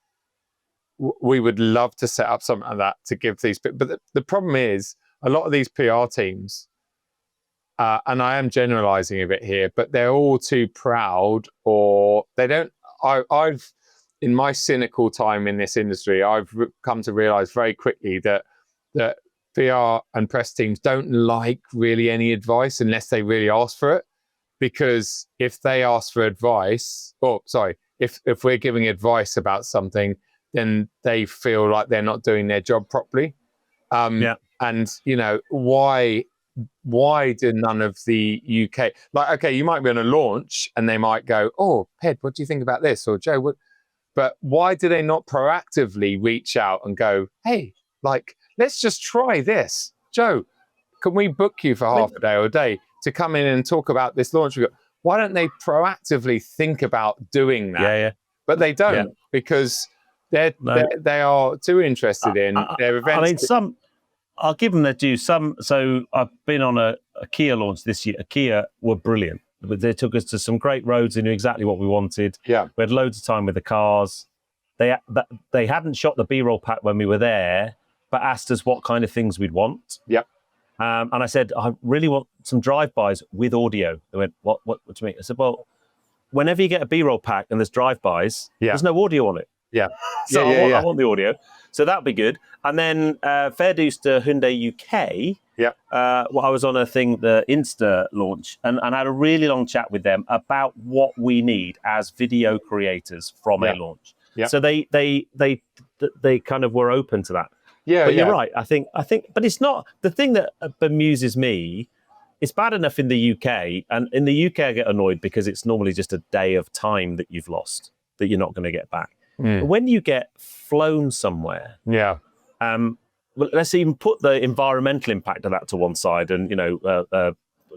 we would love to set up something like that to give these, but the problem is a lot of these PR teams, and I am generalizing a bit here, but they're all too proud, or they don't, I've, in my cynical time in this industry, I've come to realize very quickly that VR and press teams don't like really any advice unless they really ask for it. Because if they ask for advice, if we're giving advice about something, then they feel like they're not doing their job properly. And why do none of the UK, like, okay, you might be on a launch and they might go, oh, Ped, what do you think about this? Or Joe, what? But why do they not proactively reach out and go, hey, like, let's just try this. Joe, can we book you for half a day or a day to come in and talk about this launch? Why don't they proactively think about doing that? Yeah. But they don't because they are too interested in their events. I mean, I'll give them their due. So I've been on a Kia launch this year. Kia were brilliant. They took us to some great roads. They knew exactly what we wanted. Yeah, we had loads of time with the cars. They hadn't shot the B-roll pack when we were there, but asked us what kind of things we'd want. Yep. And I said, I really want some drive-bys with audio. They went, what do you mean? I said, well, whenever you get a B-roll pack and there's drive-bys, there's no audio on it. Yeah. So I want the audio. So that'd be good. And then fair dues to Hyundai UK. Yeah. I was on the Insta launch and I had a really long chat with them about what we need as video creators from a launch. Yeah. So they kind of were open to that. Yeah. But you're right. I think, but it's not the thing that bemuses me. It's bad enough in the UK, and in the UK I get annoyed because it's normally just a day of time that you've lost that you're not going to get back. But when you get flown somewhere, well, let's even put the environmental impact of that to one side, and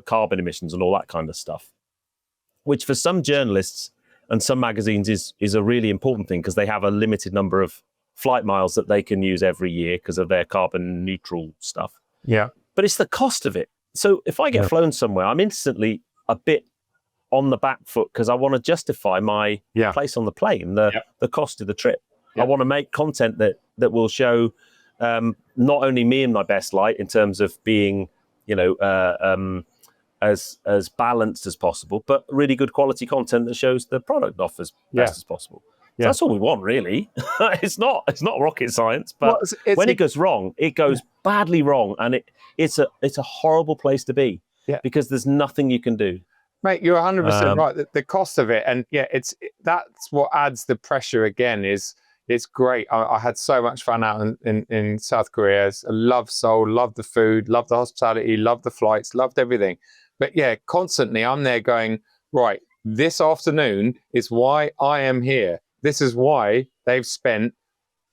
carbon emissions and all that kind of stuff, which for some journalists and some magazines is a really important thing because they have a limited number of flight miles that they can use every year because of their carbon neutral stuff. Yeah, but it's the cost of it. So if I get flown somewhere, I'm instantly a bit on the back foot because I want to justify my place on the plane, the cost of the trip. I want to make content that will show not only me in my best light in terms of being, as balanced as possible, but really good quality content that shows the product off as best as possible. So that's all we want, really. It's not rocket science, but when it goes wrong, it goes badly wrong, and it's a horrible place to be because there's nothing you can do. Mate, you're 100% right. The cost of it, and that's what adds the pressure again. It's great. I had so much fun out in South Korea. I love Seoul, love the food, love the hospitality, love the flights, loved everything. But constantly I'm there going, right, this afternoon is why I am here. This is why they've spent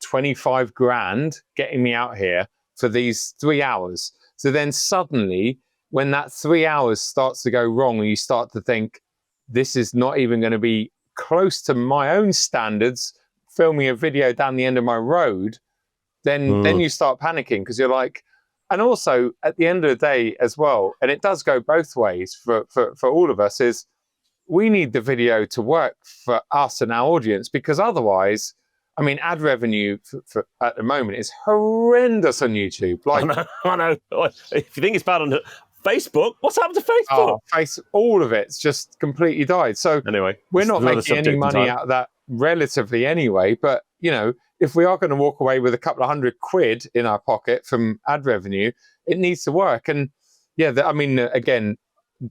25 grand getting me out here for these 3 hours. So then suddenly, when that 3 hours starts to go wrong and you start to think, this is not even going to be close to my own standards, filming a video down the end of my road, then you start panicking because you're like, and also at the end of the day as well, and it does go both ways for all of us, is we need the video to work for us and our audience, because otherwise, I mean, ad revenue for at the moment is horrendous on YouTube. Like, I know. If you think it's bad on Facebook, what's happened to Facebook? All of it's just completely died. So anyway, we're not making any money out of that relatively anyway. But, if we are going to walk away with a couple of £100 in our pocket from ad revenue, it needs to work. And again,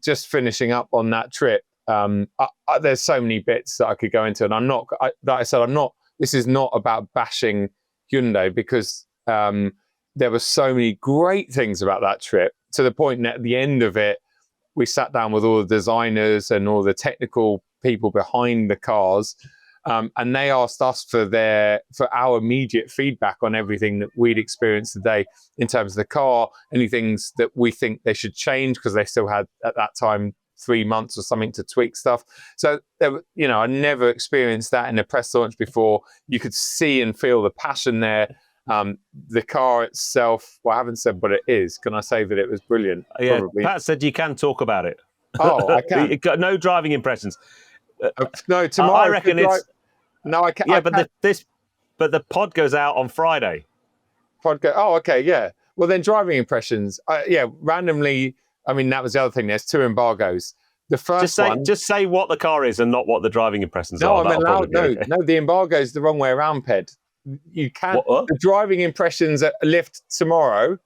just finishing up on that trip, there's so many bits that I could go into, and this is not about bashing Hyundai, because there were so many great things about that trip, to the point that at the end of it, we sat down with all the designers and all the technical people behind the cars, and they asked us for our immediate feedback on everything that we'd experienced today in terms of the car, any things that we think they should change, because they still had at that time 3 months or something to tweak stuff. So I never experienced that in a press launch before. You could see and feel the passion there. The car itself, well, I haven't said what it is. Can I say that it was brilliant? Yeah, probably. Pat said you can talk about it. Oh, I can. No driving impressions. No, tomorrow. I reckon it's. No, I can't. Yeah, but the pod goes out on Friday. Oh, okay, yeah. Well, then driving impressions. Randomly. I mean, that was the other thing. There's 2 embargoes. The first just say what the car is and not what the driving impressions are. No, I'm allowed. No, the embargo is the wrong way around, Ped. You can't. The driving impressions at Lift tomorrow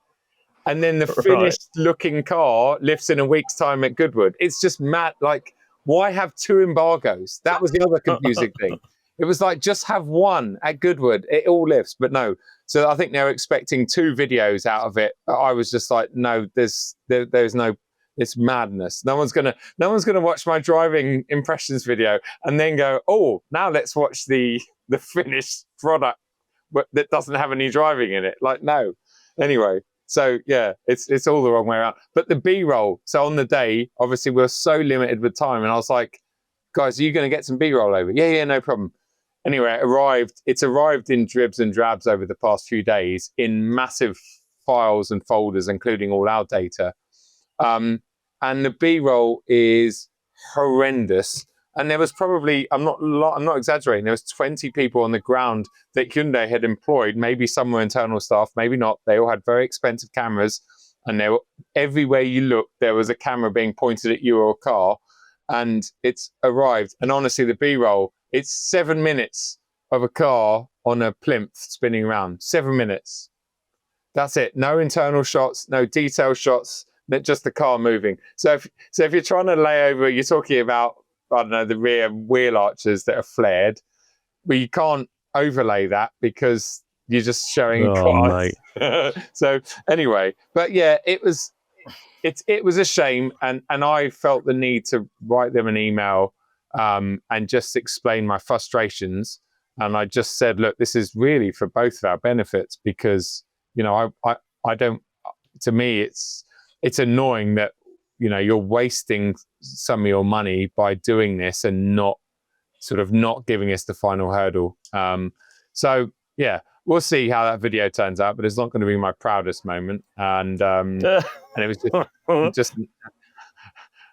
and then the finished looking car lifts in a week's time at Goodwood. It's just mad. Like, why have 2 embargoes? That was the other confusing thing. It was like, just have one at Goodwood. It all lifts, but no. So I think they're expecting 2 videos out of it. I was just like, no, there's no, it's madness. No one's gonna watch my driving impressions video and then go, oh, now let's watch the finished product that doesn't have any driving in it. Like, no. Anyway, so yeah, it's all the wrong way around. But the B-roll. So on the day, obviously we were so limited with time, and I was like, guys, are you going to get some B-roll over? Yeah, no problem. Anyway, it's arrived in dribs and drabs over the past few days in massive files and folders, including all our data. And the B-roll is horrendous. And there was probably, I'm not exaggerating, there was 20 people on the ground that Hyundai had employed. Maybe some were internal staff, maybe not. They all had very expensive cameras, and they were, everywhere you looked, there was a camera being pointed at you or a car. And it's arrived. And honestly, the B-roll, it's 7 minutes of a car on a plinth spinning around. 7 minutes. That's it. No internal shots, no detail shots, just the car moving. So if you're trying to lay over, you're talking about, I don't know, the rear wheel arches that are flared, but you can't overlay that because you're just showing cars. So anyway, but yeah, it was a shame, and I felt the need to write them an email and just explain my frustrations. And I just said, look, this is really for both of our benefits, because, you know, I don't, to me, it's annoying that, you know, you're wasting some of your money by doing this and not giving us the final hurdle. So yeah, we'll see how that video turns out, but it's not going to be my proudest moment. And it was just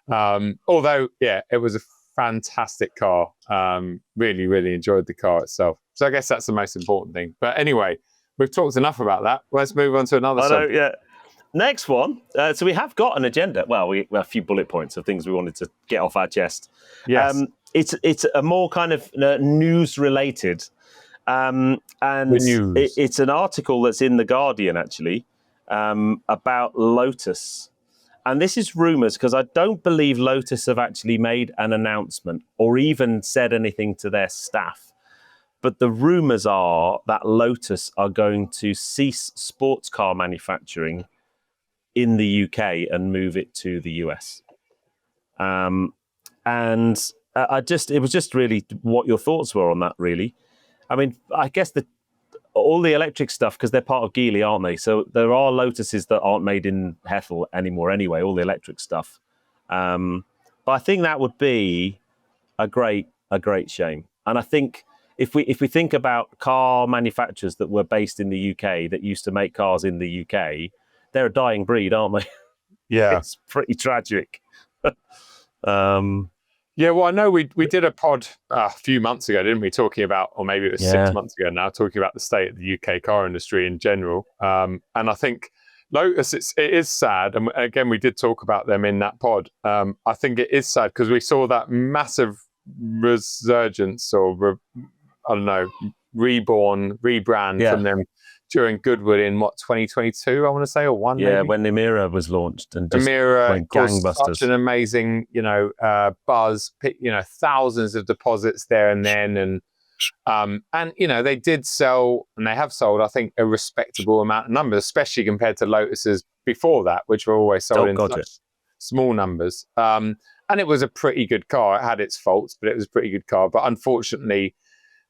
although, yeah, it was a fantastic car. Really, really enjoyed the car itself. So I guess that's the most important thing. But anyway, we've talked enough about that. Let's move on to another subject. Yeah. Next one. So we have got an agenda. Well, we have a few bullet points of things we wanted to get off our chest. Yes. It's a more kind of news related. And it's an article that's in The Guardian, actually, about Lotus. And this is rumours, because I don't believe Lotus have actually made an announcement or even said anything to their staff. But the rumours are that Lotus are going to cease sports car manufacturing in the UK and move it to the US. It was just really what your thoughts were on that, really. I mean, I guess all the electric stuff, because they're part of Geely, aren't they? So there are Lotuses that aren't made in Hethel anymore anyway, all the electric stuff. But I think that would be a great shame. And I think if we think about car manufacturers that were based in the UK that used to make cars in the UK, they're a dying breed, aren't they? Yeah. It's pretty tragic. Yeah, well, I know we did a pod a few months ago, didn't we? Talking about, or maybe it was 6 months ago now, talking about the state of the UK car industry in general. And I think Lotus, it is sad. And again, we did talk about them in that pod. I think it is sad because we saw that massive resurgence or, rebrand from them during Goodwood in 2022, I want to say, or one. Yeah, maybe? when the Emira was launched and just Emira went gangbusters. Such an amazing, buzz. Thousands of deposits there and then, and they did sell, and they have sold, I think, a respectable amount of numbers, especially compared to Lotuses before that, which were always sold in such small numbers. And it was a pretty good car. It had its faults, but it was a pretty good car. But unfortunately,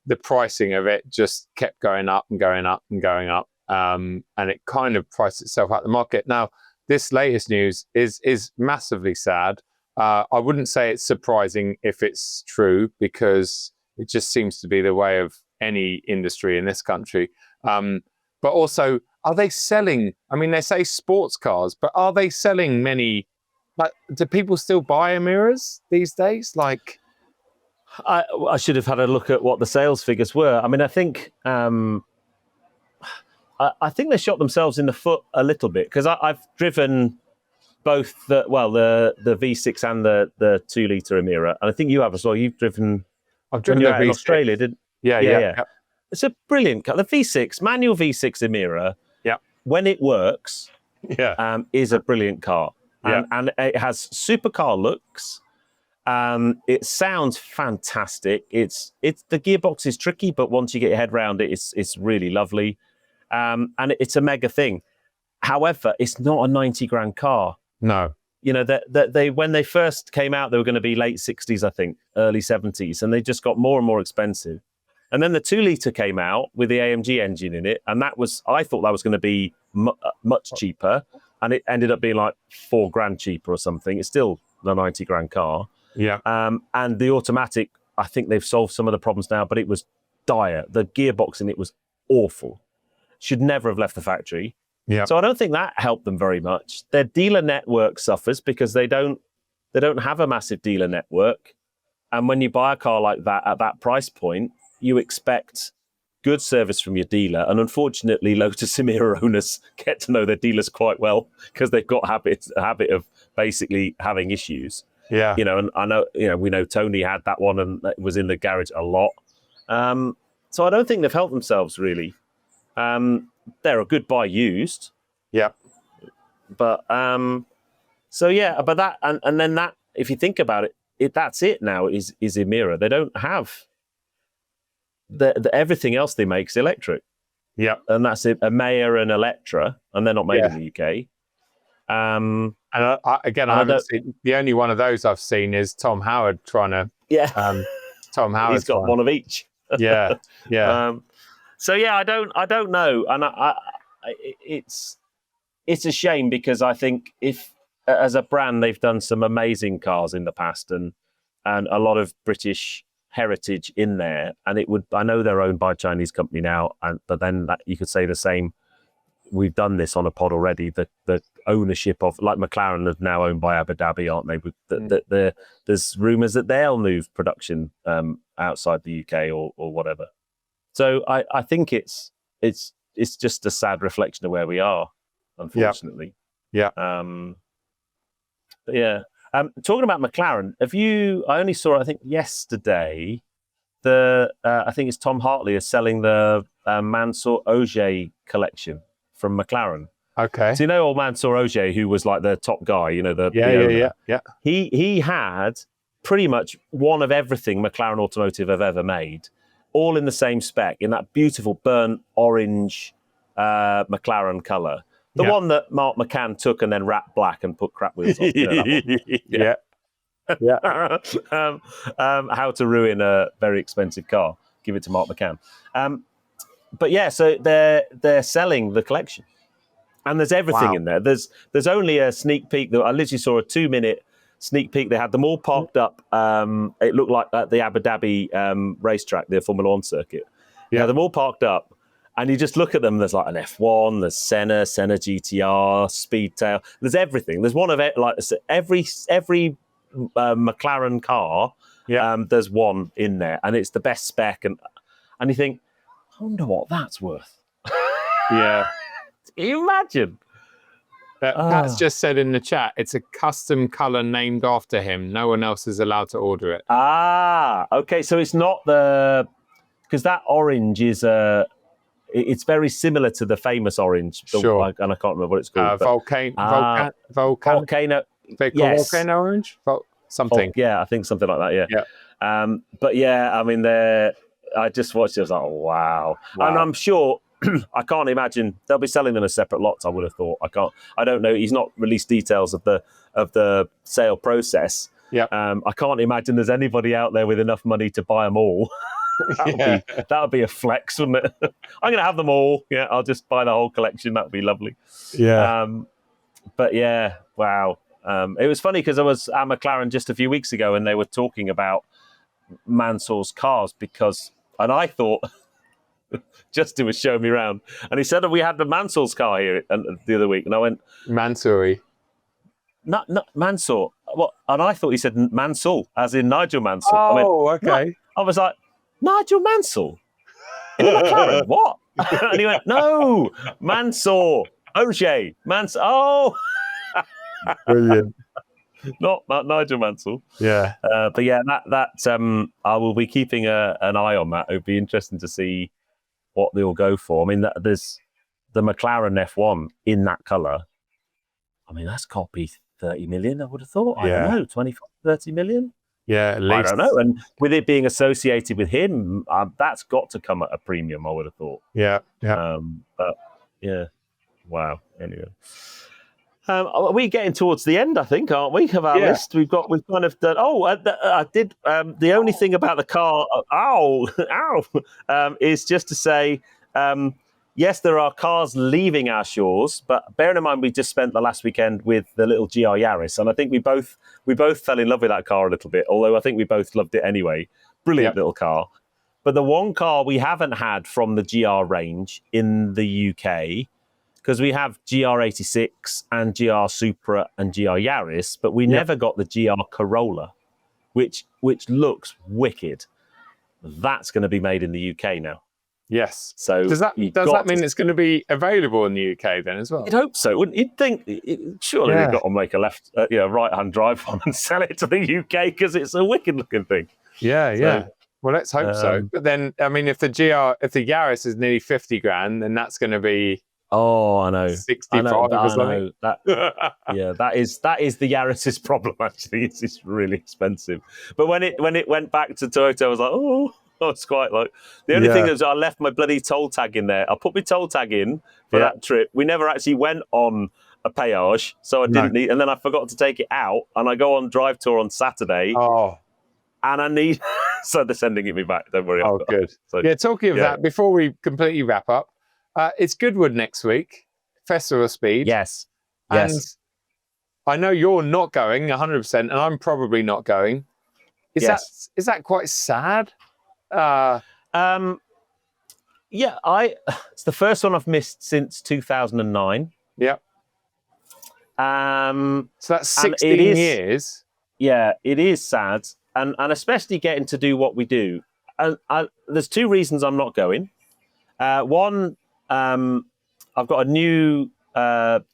the pricing of it just kept going up and going up and going up. And it kind of priced itself out the market. Now, this latest news is massively sad. I wouldn't say it's surprising if it's true, because it just seems to be the way of any industry in this country. But also, are they selling? I mean, they say sports cars, but are they selling many? Like, do people still buy Emiras these days? Like, I should have had a look at what the sales figures were. I mean, I think they shot themselves in the foot a little bit, because I've driven both the V6 and the 2-litre Emira, and I think you have as well. You've driven. I've driven when you the were in V6. Australia, didn't? Yeah. It's a brilliant car. The V6 manual V6 Emira. Yeah. When it works, is a brilliant car. Yeah. And it has supercar looks. It sounds fantastic. It's the gearbox is tricky, but once you get your head around it, it's really lovely. And it's a mega thing. However, it's not a 90 grand car. No. You know, that they when they first came out, they were going to be late 60s, I think, early 70s, and they just got more and more expensive. And then the 2-litre came out with the AMG engine in it, and I thought that was going to be much cheaper, and it ended up being like $4,000 cheaper or something. It's still the 90 grand car. Yeah. And the automatic, I think they've solved some of the problems now, but it was dire. The gearbox in it was awful. Should never have left the factory. Yeah. So I don't think that helped them very much. Their dealer network suffers because they don't have a massive dealer network. And when you buy a car like that at that price point, you expect good service from your dealer. And unfortunately, Lotus Emira owners get to know their dealers quite well because they've got a habit of basically having issues. Yeah. You know, and I know, you know, we know Tony had that one and it was in the garage a lot. So I don't think they've helped themselves really. They're a good buy used. Yeah. But so yeah, but that and then that, if you think about it, that's it now is Emira. They don't have the everything else they make is electric. Yeah. And that's it, a Maya and Electra, and they're not made in the UK. And I haven't seen, the only one of those I've seen is Tom Howard trying to. Yeah. Tom Howard's he's got one of each. Yeah. Yeah. So yeah, I don't know, and it's a shame because I think if as a brand they've done some amazing cars in the past and a lot of British heritage in there, and I know they're owned by a Chinese company now, but then you could say the same. We've done this on a pod already. The ownership of, like McLaren, is now owned by Abu Dhabi, aren't they? There's rumours that they'll move production outside the UK or whatever. So I think it's just a sad reflection of where we are, unfortunately. Yeah. Yeah. Talking about McLaren, I only saw, I think yesterday, I think it's Tom Hartley is selling the Mansour Ogier collection from McLaren. Okay. So you know old Mansour Ogier, who was like the top guy, you know, the owner. Yeah. He had pretty much one of everything McLaren Automotive have ever made, all in the same spec, in that beautiful burnt orange McLaren colour. The one that Mark McCann took and then wrapped black and put crap wheels on. You know, that one. Yeah. How to ruin a very expensive car. Give it to Mark McCann. But yeah, so they're selling the collection. And there's everything in there. There's only a sneak peek. I literally saw a 2-minute sneak peek. They had them all parked up. It looked like at the Abu Dhabi racetrack, the Formula One circuit. Yeah, them all parked up. And you just look at them, there's like an F1, there's Senna GTR, Speedtail. There's everything. There's one of it, like every McLaren car, there's one in there. And it's the best spec. And you think, I wonder what that's worth. Yeah. Can you imagine? Pat's just said in the chat, it's a custom colour named after him. No one else is allowed to order it. Okay. So it's not because that orange is it's very similar to the famous orange. Sure. And I can't remember what it's called. Volcano. Yes. Volcano orange? Something. I think something like that, yeah. But yeah, I mean, I just watched it, I was like, oh, wow. And I'm sure, I can't imagine, they'll be selling them as separate lots, I would have thought. I don't know, he's not released details of the sale process. Yeah. I can't imagine there's anybody out there with enough money to buy them all. That would be a flex, wouldn't it? I'm going to have them all. Yeah, I'll just buy the whole collection. That would be lovely. Yeah. But yeah, wow. It was funny because I was at McLaren just a few weeks ago and they were talking about Mansour's cars and I thought, Justin was showing me around and he said, we had the Mansour's car here the other week. And I went, Mansouri. Not Mansour. What? And I thought he said Mansour, as in Nigel Mansell. Oh, okay. No. I was like, Nigel Mansell? In a McLaren? What? And he went, no, Mansour. Ogier. Mansell. Oh. Brilliant. Not Nigel Mansell. Yeah. But yeah, that I will be keeping an eye on that. It would be interesting to see what they'll go for. I mean, there's the McLaren F1 in that colour I mean, that's got to be 30 million, I would have thought. I Yeah. don't know, 25, 30 million? Yeah, at least. I don't know. And with it being associated with him, that's got to come at a premium, I would have thought. Yeah, yeah. But yeah, wow. Anyway. Are we getting towards the end, I think, aren't we, of our list? We've kind of done. Oh, I did. The only thing about the car, is just to say, yes, there are cars leaving our shores, but bearing in mind we just spent the last weekend with the little GR Yaris, and I think we both fell in love with that car a little bit. Although I think we both loved it anyway. Brilliant little car. But the one car we haven't had from the GR range in the UK. Because we have GR86 and GR Supra and GR Yaris, but we never got the GR Corolla, which looks wicked. That's going to be made in the UK now. Yes. So does that mean it's going to be available in the UK then as well? You'd hope so, wouldn't you? You'd think surely they've got to make a right-hand drive one and sell it to the UK because it's a wicked-looking thing. Yeah. Well, let's hope so. But then, I mean, if the Yaris is nearly 50 grand, then that's going to be. Oh, I know. 65 or something. That is the Yaris's problem. Actually, it's really expensive. But when it went back to Toyota, I was like, oh, it's quite like the only thing is I left my bloody toll tag in there. I put my toll tag in for that trip. We never actually went on a péage, so I didn't need. And then I forgot to take it out, and I go on drive tour on Saturday. Oh. And I need. So they're sending it me back. Don't worry. Oh, good. So, talking of that, before we completely wrap up. It's Goodwood next week, Festival of Speed. Yes. And I know you're not going 100%, and I'm probably not going. Is that quite sad? It's the first one I've missed since 2009. Yeah. So that's 16 years. Yeah, it is sad, and especially getting to do what we do. And there's two reasons I'm not going. One. I've got a new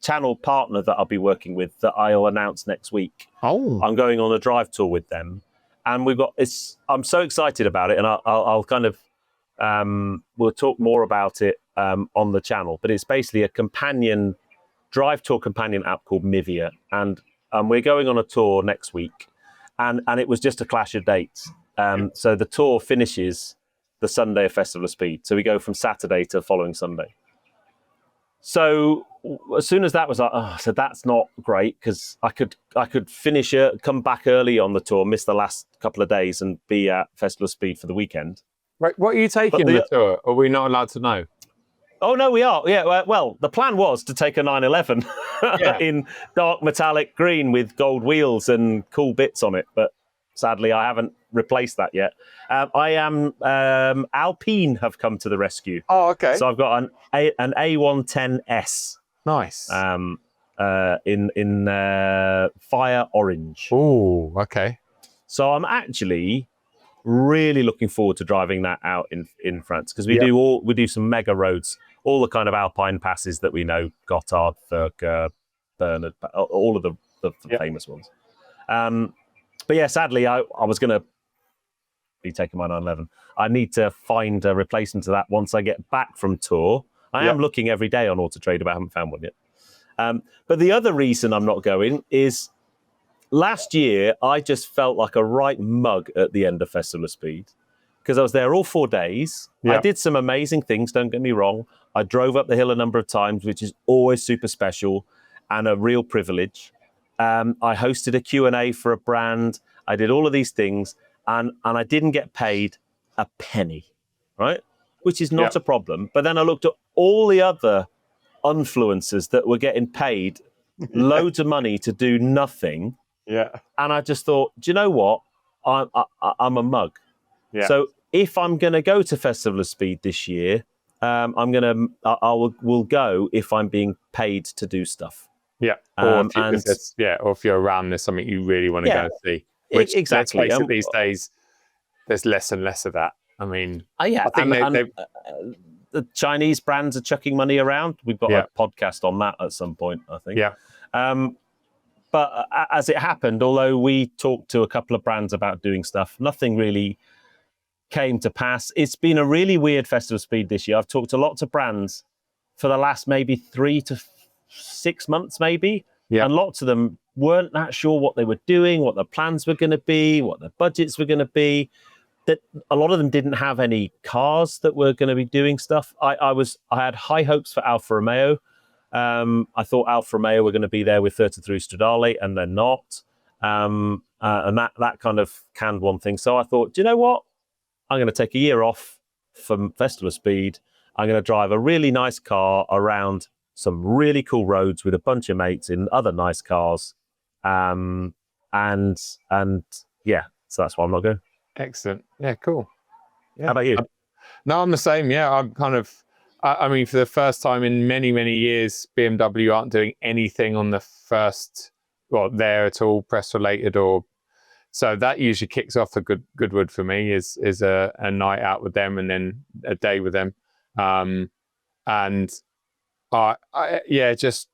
channel partner that I'll be working with that I'll announce next week. Oh, I'm going on a drive tour with them, and I'm so excited about it, and I'll kind of we'll talk more about it on the channel. But it's basically a drive tour companion app called Mivia, and we're going on a tour next week, and it was just a clash of dates. So the tour finishes the Sunday of Festival of Speed. So we go from Saturday to the following Sunday. So as soon as that was like, so that's not great because I could finish it, come back early on the tour, miss the last couple of days and be at Festival of Speed for the weekend. Right. What are you taking the tour? Are we not allowed to know? Oh, no, we are. Yeah, well, the plan was to take a 911 in dark metallic green with gold wheels and cool bits on it. But sadly, I haven't replaced that yet. Alpine have come to the rescue. Oh, okay. So I've got an A110S. Nice. In fire orange. Oh, okay. So I'm actually really looking forward to driving that out in France because we do some mega roads, all the kind of Alpine passes that we know, Gotthard, Thurker, Bernard, all of the famous ones. But yeah, sadly, I was going to be taking my 911. I need to find a replacement to that once I get back from tour. I am looking every day on Auto Trader, but I haven't found one yet. But the other reason I'm not going is last year, I just felt like a right mug at the end of Festival of Speed because I was there all 4 days. I did some amazing things, don't get me wrong. I drove up the hill a number of times, which is always super special and a real privilege. I hosted a Q&A for a brand. I did all of these things, and I didn't get paid a penny, right? Which is not a problem. But then I looked at all the other influencers that were getting paid loads of money to do nothing. Yeah. And I just thought, do you know what? I'm a mug. Yeah. So if I'm going to go to Festival of Speed this year, we'll go if I'm being paid to do stuff. Yeah. Or if you're around, there's something you really want to go and see. Which, exactly. Let's face it, these days, there's less and less of that. I mean, I think the Chinese brands are chucking money around. We've got a podcast on that at some point, I think. Yeah. But as it happened, although we talked to a couple of brands about doing stuff, nothing really came to pass. It's been a really weird Festival of Speed this year. I've talked to lots of brands for the last maybe 3 to 6 months, maybe. Yeah. And lots of them weren't that sure what they were doing, what their plans were going to be, what their budgets were going to be. That a lot of them didn't have any cars that were going to be doing stuff. I had high hopes for Alfa Romeo. I thought Alfa Romeo were going to be there with 33 Stradale, and they're not. And that kind of canned one thing. So I thought, do you know what? I'm going to take a year off from Festival of Speed. I'm going to drive a really nice car around some really cool roads with a bunch of mates in other nice cars. And yeah, so that's why I'm not going. Excellent. Yeah, cool. Yeah. How about you? No, I'm the same. Yeah, I'm kind of, I mean, for the first time in many, many years, BMW aren't doing anything on the first, well, there at all, press related or, so that usually kicks off a Goodwood for me is a night out with them and then a day with them. Just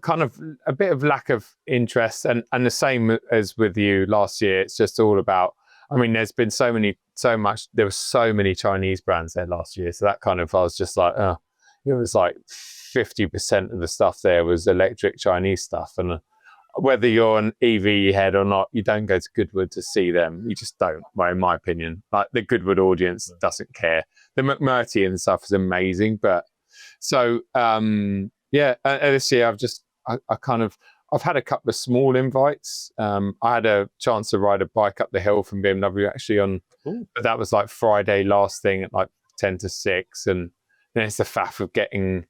kind of a bit of lack of interest and the same as with you last year. It's just all about, I mean, there was so many Chinese brands there last year. So that kind of, I was just like, it was like 50% of the stuff there was electric Chinese stuff. And whether you're an EV head or not, you don't go to Goodwood to see them. You just don't, well, in my opinion. Like the Goodwood audience doesn't care. The McMurty and stuff is amazing. But so, this year I've had a couple of small invites. I had a chance to ride a bike up the hill from BMW actually but that was like Friday last thing at like 10 to 6. And then it's the faff of getting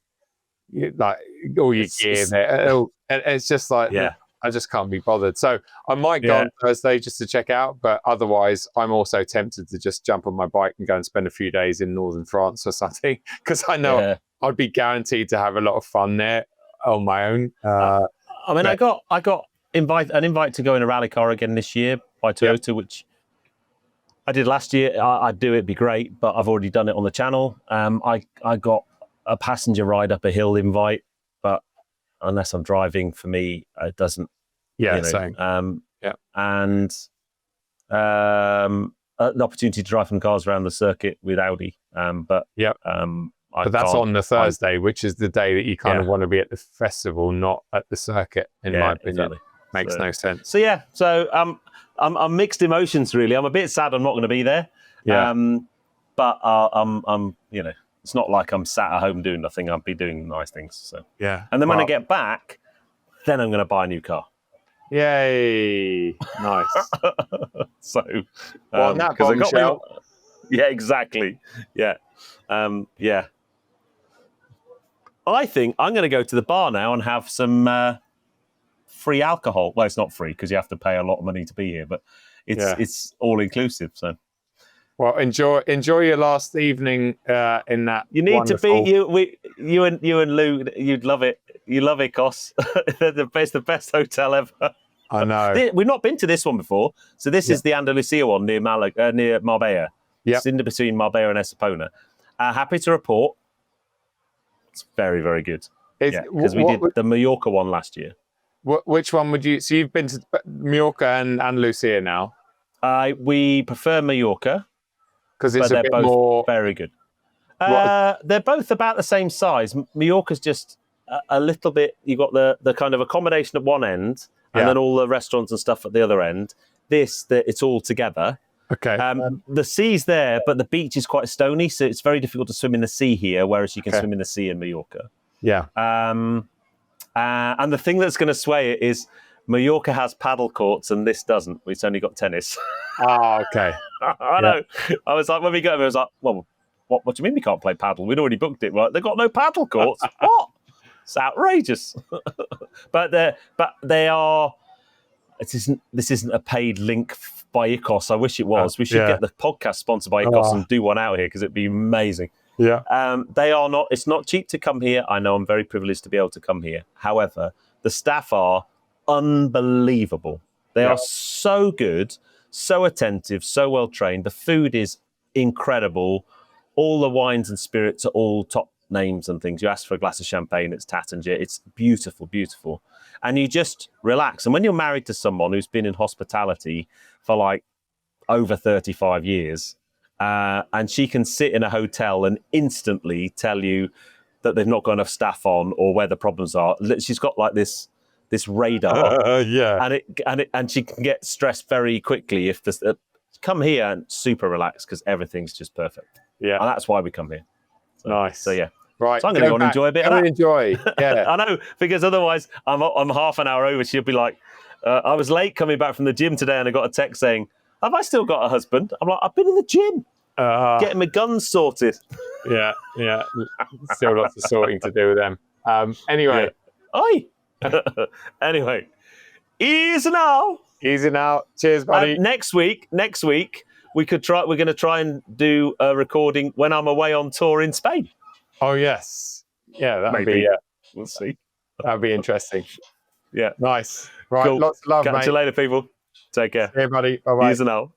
like all your gear there. And it's just like, I just can't be bothered. So I might go on Thursday just to check out, but otherwise I'm also tempted to just jump on my bike and go and spend a few days in northern France or something, because I know I'd be guaranteed to have a lot of fun there on my own. I got an invite to go in a rally car again this year by Toyota, which I did last year. I'd do it, it'd be great, but I've already done it on the channel. I got a passenger ride up a hill invite, but unless I'm driving, for me, it doesn't. Same. And an opportunity to drive some cars around the circuit with Audi. But that's on the Thursday, which is the day that you kind of want to be at the festival, not at the circuit, in my opinion. Exactly. Makes no sense. So I'm mixed emotions, really. I'm a bit sad I'm not going to be there. But I'm it's not like I'm sat at home doing nothing. I'll be doing nice things. So and then when I get back, then I'm going to buy a new car. Yay! Nice. So, on that bombshell. Yeah, exactly. Yeah, yeah. I think I'm going to go to the bar now and have some free alcohol. Well, it's not free because you have to pay a lot of money to be here, but it's all inclusive. So. Well, enjoy your last evening in that. You need wonderful... to be you and Lou. You'd love it. You love it, Cos. It's the best hotel ever. I know. We've not been to this one before, so this is the Andalusia one near Marbella. Yeah, it's in between Marbella and Estepona. Happy to report, it's very, very good. Because we did the Mallorca one last year. Which one would you? So you've been to Mallorca and Andalusia now. We prefer Mallorca. Because it's a bit both more very good. They're both about the same size. Mallorca's just a little bit. You got the kind of accommodation at one end, and then all the restaurants and stuff at the other end. It's all together. Okay. The sea's there, but the beach is quite stony, so it's very difficult to swim in the sea here, whereas you can swim in the sea in Mallorca. Yeah. And the thing that's going to sway it is Mallorca has paddle courts and this doesn't. It's only got tennis. Oh, okay. I know. I was like, when we got there, I was like, well, what do you mean we can't play paddle? We'd already booked it. Right? They've got no paddle courts. What? It's outrageous. But they are. This isn't a paid link by ICOS. I wish it was. We should get the podcast sponsored by ICOS and do one out here because it'd be amazing. Yeah. They are not. It's not cheap to come here. I know I'm very privileged to be able to come here. However, the staff are unbelievable. They are so good, so attentive, so well trained. The food is incredible. All the wines and spirits are all top names and things. You ask for a glass of champagne, it's Tattanger. It's beautiful, beautiful. And you just relax. And when you're married to someone who's been in hospitality for like over 35 years, and she can sit in a hotel and instantly tell you that they've not got enough staff on or where the problems are. She's got like this this radar, Yeah. and she can get stressed very quickly if this. Come here and super relaxed because everything's just perfect. Yeah. And that's why we come here. Nice. So yeah. Right. So I'm going to go and enjoy a bit of that. Enjoy. Yeah. I know, because otherwise I'm half an hour over. She'll be like, I was late coming back from the gym today and I got a text saying, have I still got a husband? I'm like, I've been in the gym getting my guns sorted. Yeah. Still lots of sorting to do with them. Anyway. Oi. Anyway, easy now. Easy now. Cheers, buddy. Next week, we're going to try and do a recording when I'm away on tour in Spain. Oh, yes. Yeah, that'd Maybe. be... We'll see. That'd be interesting. Yeah. Nice. Right, Cool. lots of love, Catch mate. you later, people. Take care. Hey, buddy. Bye-bye. Easy now.